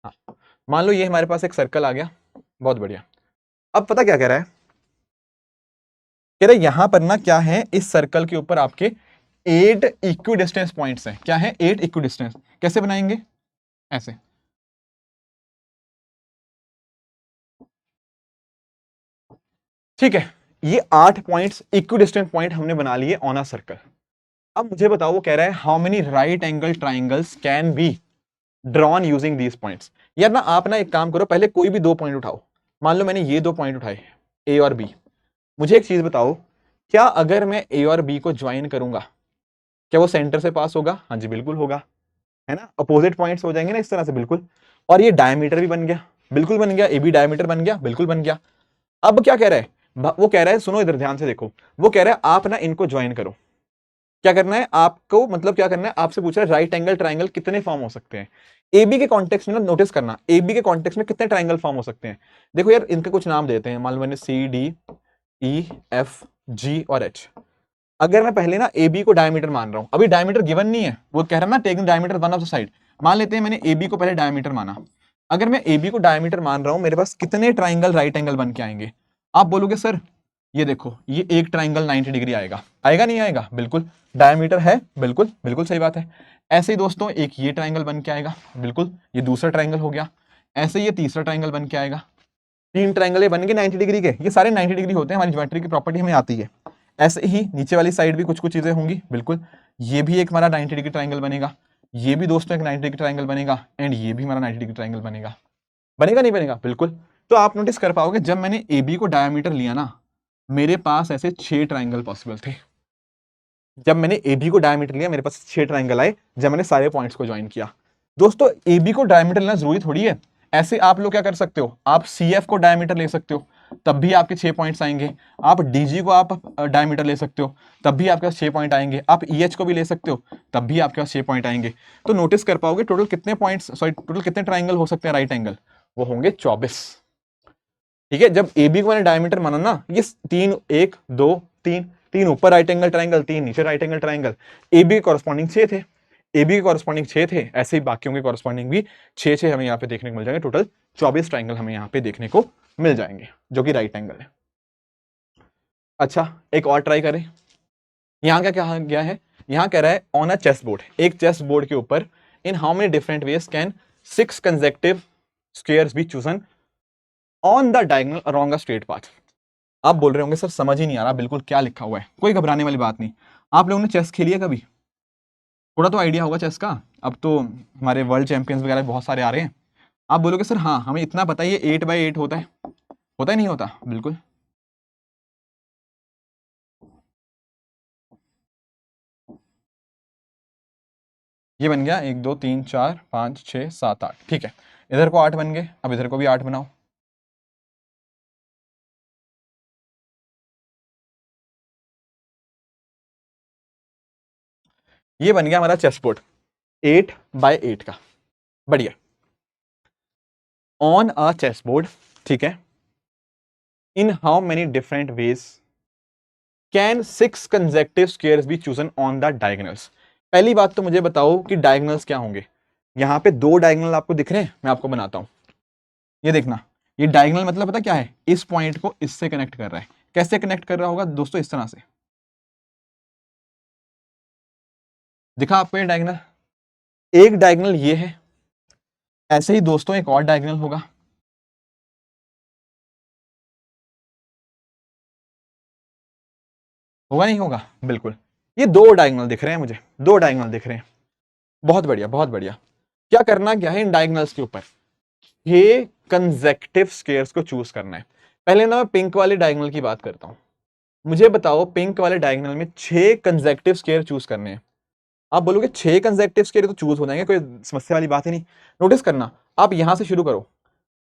हाँ, मान लो ये हमारे पास एक सर्कल आ गया, बहुत बढ़िया। अब पता क्या कह रहा है? कह रहा है यहां पर ना क्या है, इस सर्कल के ऊपर आपके 8 इक्विडिस्टेंस पॉइंट्स हैं। क्या है? 8 इक्विडिस्टेंस। कैसे बनाएंगे? ऐसे, ठीक है। ये 8 पॉइंट्स इक्विडिस्टेंट पॉइंट हमने बना लिए ऑन अ सर्कल। अब मुझे बताओ, वो कह रहा है how many right angle triangles can be drawn using these points. यार ना आप ना एक काम करो, पहले कोई भी 2 पॉइंट उठाओ। मान लो मैंने ये 2 पॉइंट उठाए, ए और बी। मुझे एक चीज बताओ, क्या अगर मैं ए और बी को ज्वाइन करूंगा, क्या वो सेंटर से पास होगा? हाँ जी बिल्कुल होगा, है ना। अपोजिट पॉइंट्स हो जाएंगे ना इस तरह से, बिल्कुल। और ये डायमीटर भी बन गया, बिल्कुल बन गया। ए बी डायमीटर बन गया, बिल्कुल बन गया। अब क्या कह रहा है? वो कह रहा है, सुनो इधर ध्यान से देखो, वो कह रहा है आप ना इनको ज्वाइन करो। क्या करना है आपको? मतलब क्या करना है? आपसे पूछ रहा है राइट एंगल ट्राइंगल कितने फॉर्म हो सकते हैं। एबी के कॉन्टेक्स्ट में ना नोटिस करना, एबी के कॉन्टेक्स्ट में कितने ट्राइंगल फॉर्म हो सकते हैं। देखो यार इनके कुछ नाम देते हैं, मान लो मैंने C D E F G और एच। अगर मैं पहले ना ए बी को डायमीटर मान रहा हूं, अभी डायमीटर गिवन नहीं है, वो कह रहा है ना taking diameter one of the side, मान लेते हैं मैंने ए बी को पहले डायमीटर माना। अगर मैं ए बी को डायमीटर मान रहा हूं, मेरे पास कितने ट्राइंगल राइट एंगल बन के आएंगे? आप बोलोगे सर ये देखो, ये एक ट्राइंगल 90 डिग्री आएगा, आएगा नहीं आएगा? बिल्कुल, डायमीटर है, बिल्कुल बिल्कुल सही बात है। ऐसे ही दोस्तों एक ये ट्राइंगल बन के आएगा, बिल्कुल, ये दूसरा ट्राइंगल हो गया। ऐसे ये तीसरा ट्राइंगल बन के आएगा। 3 ट्राइंगल बन गए 90 डिग्री के, ये सारे 90 डिग्री होते हैं, हमारी ज्योमेट्री की प्रॉपर्टी हमें आती है। ऐसे ही नीचे वाली साइड भी कुछ कुछ चीजें होंगी, बिल्कुल, ये भी एक हमारा 90 डिग्री ट्राइंगल बनेगा, ये भी दोस्तों एक 90 डिग्री ट्राइंगल बनेगा, एंड ये भी हमारा 90 डिग्री ट्राइंगल बनेगा। बनेगा नहीं बनेगा? बिल्कुल। तो आप नोटिस कर पाओगे जब मैंने ए बी को डायमीटर लिया ना, मेरे पास ऐसे 6 ट्राइंगल पॉसिबल थे। जब मैंने ए बी को डायमीटर लिया, मेरे पास 6 ट्राइंगल आए जब मैंने सारे पॉइंट्स को ज्वाइन किया। दोस्तों ए बी को डायमीटर लेना जरूरी थोड़ी है, ऐसे आप लोग क्या कर सकते हो, आप सी एफ को डायमीटर ले सकते हो, तब भी आपके 6 पॉइंट्स आएंगे। आप डीजी को आप डायमीटर ले सकते हो, तब भी आपके पास 6 पॉइंट आएंगे। आप ई एच को भी ले सकते हो, तब भी आपके पास 6 पॉइंट आएंगे। तो नोटिस कर पाओगे टोटल कितने पॉइंट्स, सॉरी टोटल कितने ट्राइंगल हो सकते हैं राइट एंगल? वो होंगे 24। ठीक है, जब ए बी को मैंने डायमीटर माना ना, ये 3 1 2 3 3 ऊपर राइट एंगल ट्राइंगल, 3 नीचे right angle triangle, A B के कॉरस्पॉन्डिंग 6 थे, ए बी के कॉरस्पॉन्डिंग 6 थे, ऐसे ही बाकियों के कॉरस्पॉन्डिंग भी 6 हमें यहाँ पे देखने को मिल जाएंगे। टोटल 24 ट्राइंगल हमें यहाँ पे देखने को मिल जाएंगे जो कि राइट एंगल है। अच्छा, एक और ट्राई करें। यहाँ क्या कहा गया है? यहाँ कह रहा है ऑन अ चेस बोर्ड, एक चेस बोर्ड के ऊपर, in how many different ways can 6 consecutive squares be chosen on the diagonal along a straight path. आप बोल रहे होंगे सर समझ ही नहीं आ रहा बिल्कुल क्या लिखा हुआ है। कोई घबराने वाली बात नहीं, आप लोगों ने चेस खेली है कभी? थोड़ा तो आइडिया होगा चेस का, अब तो हमारे वर्ल्ड चैंपियंस वगैरह बहुत सारे आ रहे हैं। आप बोलोगे सर हाँ हमें इतना पता है ये 8x8 होता है, होता ही नहीं होता? बिल्कुल, ये बन गया 1 2 3 4 5 6 7 8, ठीक है, इधर को 8 बन गए, अब इधर को भी 8 बनाओ। ये बन गया हमारा चेस बोर्ड 8x8 का, बढ़िया। ऑन अ चेस बोर्ड, ठीक है, in how many different ways can 6 consecutive squares be chosen on the diagonals. पहली बात तो मुझे बताओ कि डायगोनल्स क्या होंगे? यहाँ पे 2 डायगोनल आपको दिख रहे हैं, मैं आपको बनाता हूं। ये देखना, ये डायगोनल मतलब पता क्या है? इस पॉइंट को इससे कनेक्ट कर रहा है। कैसे कनेक्ट कर रहा होगा दोस्तों? इस तरह से दिखा आपको ये डायगोनल, एक डायगोनल ये है, ऐसे ही दोस्तों एक और डायगोनल होगा, होगा नहीं होगा? बिल्कुल, ये 2 डायगोनल दिख रहे हैं मुझे, 2 डायगोनल दिख रहे हैं, बहुत बढ़िया बहुत बढ़िया। क्या करना क्या है इन डायगोनल्स के ऊपर? ये कंसेक्टिव स्क्वायर्स को चूज करना है। पहले ना मैं पिंक वाले डायगोनल की बात करता हूं। मुझे बताओ पिंक वाले डायगोनल में 6 कंसेक्टिव स्क्वायर चूज करने हैं। आप बोलोगे 6 कंसेक्टिव स्क्वायर तो चूज हो जाएंगे, कोई समस्या वाली बात ही नहीं। नोटिस करना, आप यहां से शुरू करो,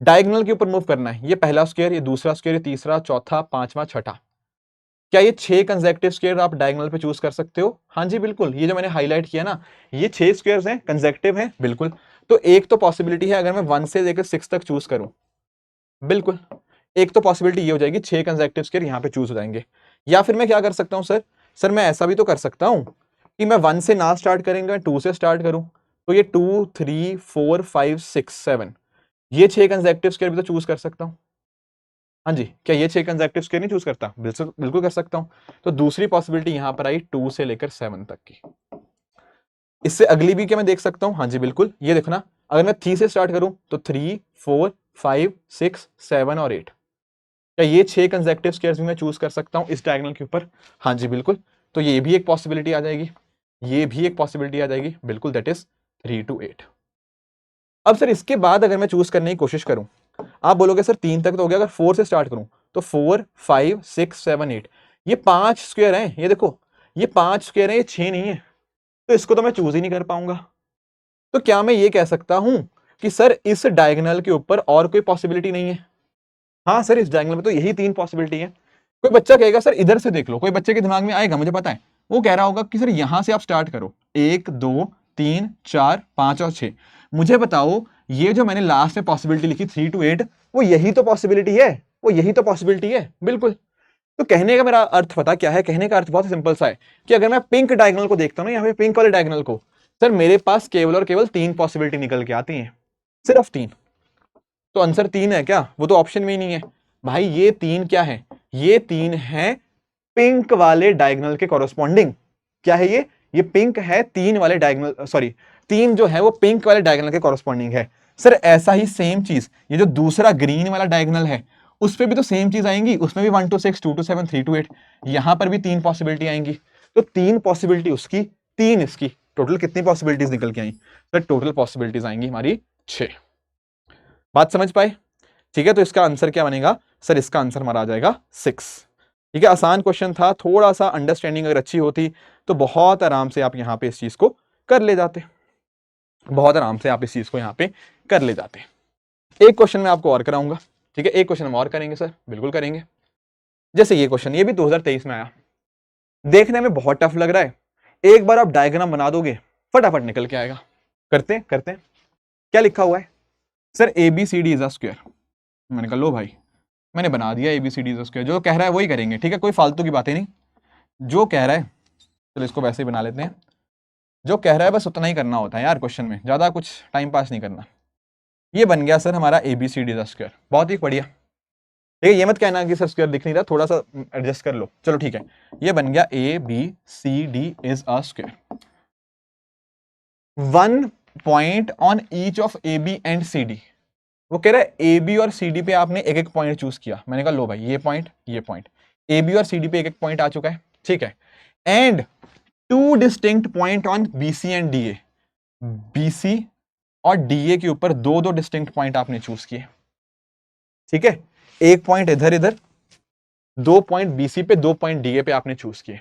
डायगोनल के ऊपर मूव करना है। ये पहला स्क्वायर, ये दूसरा स्क्वायर, ये तीसरा, चौथा, पांचवा, छठा। क्या ये 6 कंसेक्टिव स्क्वायर आप डायगोनल पे चूज कर सकते हो? हाँ जी बिल्कुल, ये जो मैंने हाईलाइट किया ना, ये 6 स्क्वायर्स हैं, कंसेक्टिव हैं, बिल्कुल। तो एक तो पॉसिबिलिटी है अगर मैं 1 से लेकर 6 तक चूज करूं, बिल्कुल, एक तो पॉसिबिलिटी ये हो जाएगी 6 कंसेक्टिव स्क्वायर यहां पे चूज हो जाएंगे। या फिर मैं क्या कर सकता हूं सर? सर मैं ऐसा भी तो कर सकता हूं कि मैं 1 से ना स्टार्ट करेंगे, 2 से स्टार्ट करूं, तो ये 2 3 4 5 6 7, ये 6 कंसेक्टिव स्क्वायर भी तो चूज कर सकता हूं। हाँ जी, क्या ये 6 कंसेक्टिव स्क्वायर नहीं चूज करता? बिल्कुल बिल्कुल कर सकता हूं। तो दूसरी पॉसिबिलिटी यहां पर आई 2 से लेकर 7 तक की। इससे अगली भी क्या मैं देख सकता हूं? हाँ जी बिल्कुल, ये देखना, अगर मैं 3 से स्टार्ट करूं तो 3 4 5 6 7 और 8, क्या ये 6 कंसेक्टिव स्क्वायर्स भी मैं चूज कर सकता हूं इस डायगोनल के ऊपर? हाँ जी बिल्कुल, तो ये भी एक पॉसिबिलिटी आ जाएगी, ये भी एक पॉसिबिलिटी आ जाएगी, बिल्कुल, दैट इज 3 to 8। अब सर इसके बाद अगर मैं चूज करने की कोशिश करूं, आप बोलोगे सर 3 तक तो हो गया, अगर 4 से स्टार्ट करूं तो 4 5 6 7 8, ये 5 स्क्वायर हैं, ये देखो, ये 5 स्क्वायर है, ये 6 नहीं है, तो इसको तो मैं चूज ही नहीं कर पाऊंगा। तो क्या मैं ये कह सकता हूं कि सर इस डायगोनल के ऊपर और कोई पॉसिबिलिटी नहीं है? हाँ सर, इस डायगोनल में तो यही 3 पॉसिबिलिटी है। कोई बच्चा कहेगा सर इधर से देख लो, कोई बच्चे के दिमाग में आएगा, मुझे पता है, वो कह रहा होगा कि सर यहां से आप स्टार्ट करो, 1 2 3 4 5 और 6। मुझे बताओ ये जो मैंने लास्ट में पॉसिबिलिटी लिखी 3 to 8, वो यही तो पॉसिबिलिटी है, वो यही तो पॉसिबिलिटी है, बिल्कुल। तो कहने का मेरा अर्थ पता क्या है, कहने का अर्थ बहुत सिंपल सा है कि अगर मैं पिंक डायगोनल को देखता हूं ना, यहाँ पे पिंक वाले डायगोनल को, सर मेरे पास केवल और केवल 3 पॉसिबिलिटी निकल के आती हैं, सिर्फ 3। तो आंसर 3 है क्या? वो तो ऑप्शन में ही नहीं है भाई। ये 3 क्या है? ये 3 है पिंक वाले डायगोनल के कॉरस्पॉन्डिंग। क्या है ये पिंक है 3 वाले डायगोनल, सॉरी 3 जो है वो पिंक वाले डायगोनल के कॉरस्पॉन्डिंग है। सर ऐसा ही सेम चीज ये जो दूसरा ग्रीन वाला डायगोनल है उस पे भी तो सेम चीज आएंगी, उसमें भी 1 to 6, 2 to 7, 3 to 8, यहां पर भी 3 पॉसिबिलिटी आएंगी। तो 3 पॉसिबिलिटी उसकी, 3 इसकी, टोटल कितनी पॉसिबिलिटीज निकल के आई? सर टोटल पॉसिबिलिटीज आएंगी हमारी 6। बात समझ पाए? ठीक है, तो इसका आंसर क्या बनेगा? सर इसका आंसर हमारा आ जाएगा 6। ठीक है, आसान क्वेश्चन था, थोड़ा सा अंडरस्टैंडिंग अगर अच्छी होती तो बहुत आराम से आप यहां पे इस चीज को कर ले जाते, बहुत आराम से आप इस चीज को यहां पे कर ले जाते। एक क्वेश्चन मैं आपको और कराऊंगा, ठीक है, एक क्वेश्चन हम और करेंगे सर, बिल्कुल करेंगे। जैसे ये क्वेश्चन, ये भी 2023 में आया, देखने में बहुत टफ लग रहा है, एक बार आप डायग्राम बना दोगे फटाफट निकल के आएगा। करते हैं क्या लिखा हुआ है? Sir ABCD is a square. मैंने कहा लो भाई, मैंने बना दिया ABCD इज अ स्क्वायर, जो कह रहा है वही करेंगे, ठीक है, कोई फालतू की बातें नहीं, जो कह रहा है, चलो इसको वैसे ही बना लेते हैं, जो कह रहा है बस उतना ही करना होता है यार क्वेश्चन में, ज्यादा कुछ टाइम पास नहीं करना। ये बन गया सर हमारा ABCD इज अ स्क्वायर, बहुत ही बढ़िया। ठीक है, ये मत कहना कि सर स्क्वायर दिख नहीं रहा, थोड़ा सा एडजस्ट कर लो, चलो ठीक है, ये बन गया ABCD is a square. 1 point on each of AB and CD। वो कह रहा है AB और CD पे आपने एक एक पॉइंट चूज किया। मैंने कहा लो भाई, ये पॉइंट AB और CD पे एक एक पॉइंट आ चुका है, ठीक है, and 2 distinct point on BC and DA। BC और DA के ऊपर 2 डिस्टिंक्ट पॉइंट आपने चूज किए, ठीक है, एक पॉइंट इधर इधर, 2 पॉइंट BC पे, 2 पॉइंट DA पे आपने चूज किए।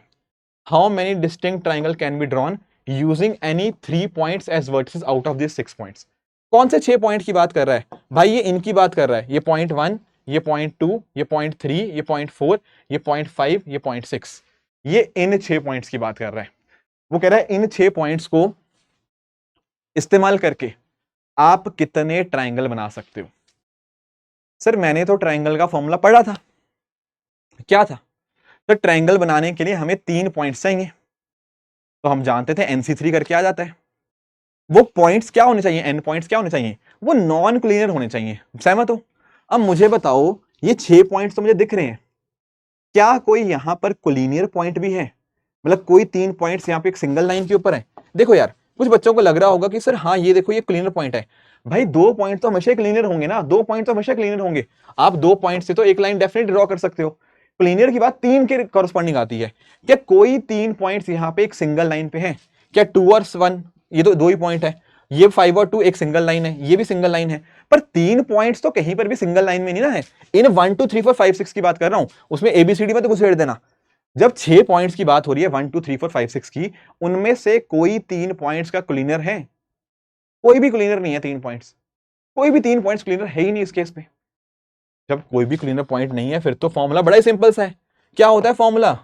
How many distinct triangle can be drawn using any 3 points as vertices out of this 6 points. कौन से 6 पॉइंट की बात कर रहा है भाई? ये इनकी बात कर रहा है, ये पॉइंट 1, ये पॉइंट 2, ये पॉइंट 3, ये पॉइंट 4, ये पॉइंट 5, ये पॉइंट 6, ये इन 6 पॉइंट्स की बात कर रहा है। वो कह रहा है इन 6 पॉइंट्स को इस्तेमाल करके आप कितने ट्राइंगल बना सकते हो। सर मैंने तो ट्राइंगल का फॉर्मूला पढ़ा था, क्या था? तो ट्राइंगल बनाने के लिए हमें 3 पॉइंट्स चाहिए, तो हम जानते थे NC3 करके आ जाता है। वो पॉइंट्स क्या होने चाहिए, एन पॉइंट्स क्या होने चाहिए? वो नॉन कोलिनियर होने चाहिए, सहमत हो? अब मुझे बताओ, ये 6 पॉइंट्स तो मुझे दिख रहे हैं, क्या कोई यहां पर कोलिनियर पॉइंट भी है? मतलब कोई 3 पॉइंट्स यहां पे एक सिंगल लाइन के ऊपर है? देखो यार, कुछ बच्चों को लग रहा होगा कि सर हाँ ये देखो ये कोलिनियर पॉइंट है। भाई 2 पॉइंट तो हमेशा कोलिनियर होंगे ना, 2 पॉइंट तो हमेशा कोलिनियर होंगे। आप 2 पॉइंट से तो एक लाइन डेफिनेटली ड्रॉ कर सकते हो। कोलिनियर की बात 3 के कॉरस्पॉन्डिंग आती है। क्या कोई 3 पॉइंट्स यहां पे एक सिंगल लाइन पे है? क्या 2 और 1, ये तो 2 ही पॉइंट है, ये 5 और 2 एक सिंगल लाइन है, ये भी सिंगल लाइन है, पर 3 पॉइंट्स तो कहीं पर भी सिंगल लाइन में नहीं ना है। इन 1 2 3 4 5 6 की बात कर रहा हूं, उसमें ABCD में तो घुसेड़ देना। जब 6 पॉइंट्स की बात हो रही है 1 2 3 4 5 6 की, उनमें से कोई 3 पॉइंट्स का कोलिनियर है? कोई भी कोलिनियर नहीं है 3 पॉइंट्स, कोई भी 3 पॉइंट्स कोलिनियर है ही नहीं इस केस पे। जब कोई भी कोलिनियर पॉइंट नहीं है, फिर तो फॉर्मूला बड़ा ही सिंपल सा है। क्या होता है फॉर्मूला?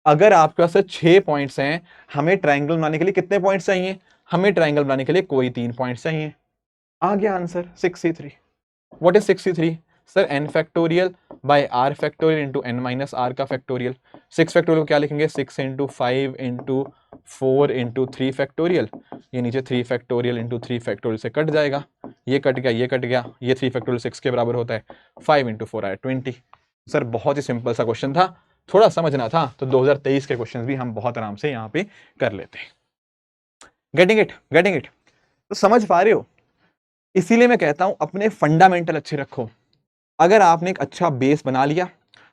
अगर आपके पास 6 पॉइंट्स हैं, हमें ट्राइंगल बनाने के लिए कितने पॉइंट्स चाहिए? हमें ट्राइंगल बनाने के लिए कोई 3 पॉइंट्स चाहिए। आ गया answer 6C3। What is 6C3? Sir n factorial by r factorial into n minus r का फैक्टोरियल। 6 फैक्टोरियल को क्या लिखेंगे? 6 इंटू 5 इंटू 4 इंटू 3 फैक्टोरियल। ये नीचे 3 फैक्टोरियल इंटू 3 फैक्टोरियल से कट जाएगा, ये कट गया, ये कट गया, ये 3 फैक्टोरियल 6 के बराबर होता है, 5 इंटू 4 आया 20। सर बहुत ही सिंपल सा क्वेश्चन था, थोड़ा समझना था तो 2023 के क्वेश्चन भी हम बहुत आराम से यहाँ पे कर लेते हैं। Getting it? तो समझ पा रहे हो? इसीलिए मैं कहता हूं अपने फंडामेंटल अच्छे रखो। अगर आपने एक अच्छा बेस बना लिया,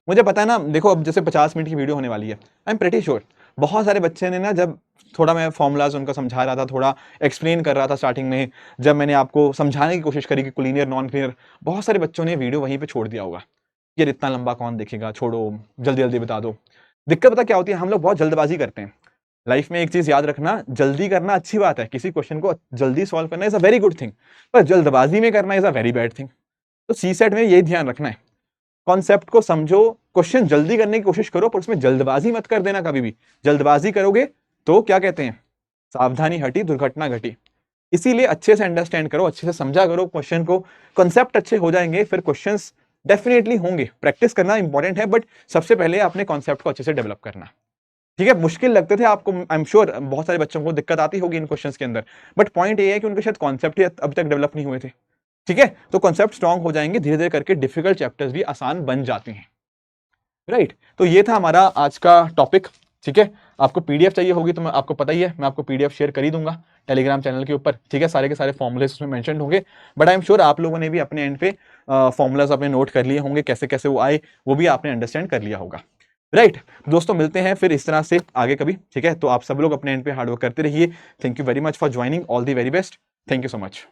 मुझे पता है ना, देखो अब जैसे 50 मिनट की वीडियो होने वाली है, आई एम प्रेटी श्योर बहुत सारे बच्चे ने ना, जब थोड़ा मैं फॉर्मूलाज उनका समझा रहा था, थोड़ा एक्सप्लेन कर रहा था स्टार्टिंग में, जब मैंने आपको समझाने की कोशिश करी कि कोलिनियर नॉन कोलिनियर, बहुत सारे बच्चों ने वीडियो वहीं पे छोड़ दिया होगा, यार इतना लंबा कौन देखेगा, छोड़ो, जल्दी जल्दी बता दो। दिक्कत पता क्या होती है? हम लोग बहुत जल्दबाजी करते हैं लाइफ में। एक चीज याद रखना, जल्दी करना अच्छी बात है, किसी क्वेश्चन को जल्दी सॉल्व करना is a very good thing, पर जल्दबाजी में करना is a very bad thing. तो सीसेट में यही ध्यान रखना है, कॉन्सेप्ट को समझो, क्वेश्चन जल्दी करने की कोशिश करो, पर उसमें जल्दबाजी मत कर देना कभी भी। जल्दबाजी करोगे तो क्या कहते हैं, सावधानी हटी दुर्घटना घटी। इसीलिए अच्छे से अंडरस्टैंड करो, अच्छे से समझा करो क्वेश्चन को, कॉन्सेप्ट अच्छे हो जाएंगे, फिर क्वेश्चंस डेफिनेटली होंगे, प्रैक्टिस करना इंपॉर्टेंट है, बट सबसे पहले अपने कॉन्सेप्ट को अच्छे से डेवलप करना। ठीक है, मुश्किल लगते थे आपको, आई एम श्योर बहुत सारे बच्चों को दिक्कत आती होगी इन क्वेश्चंस के अंदर, बट पॉइंट ये है कि उनके शायद कॉन्सेप्ट ही अभी तक डेवलप नहीं हुए थे। ठीक है, तो कॉन्सेप्ट स्ट्रांग हो जाएंगे, धीरे धीरे करके डिफिकल्ट चैप्टर्स भी आसान बन जाते हैं। राइट, तो ये था हमारा आज का टॉपिक। ठीक है, आपको पीडीएफ चाहिए होगी तो मैं आपको पता ही है, मैं आपको पीडीएफ शेयर कर ही दूंगा टेलीग्राम चैनल के ऊपर। ठीक है, सारे के सारे फॉर्मूलेस उसमें मेंशन होंगे, बट आई एम श्योर आप लोगों ने भी अपने एंड पे फॉर्मूलाज अपने नोट कर लिए होंगे, कैसे कैसे वो आए वो भी आपने अंडरस्टैंड कर लिया होगा। राइट, दोस्तों मिलते हैं फिर इस तरह से आगे कभी। ठीक है, तो आप सब लोग अपने एंड पे हार्डवर्क करते रहिए। Thank you very much for joining, all the very best, thank you so much.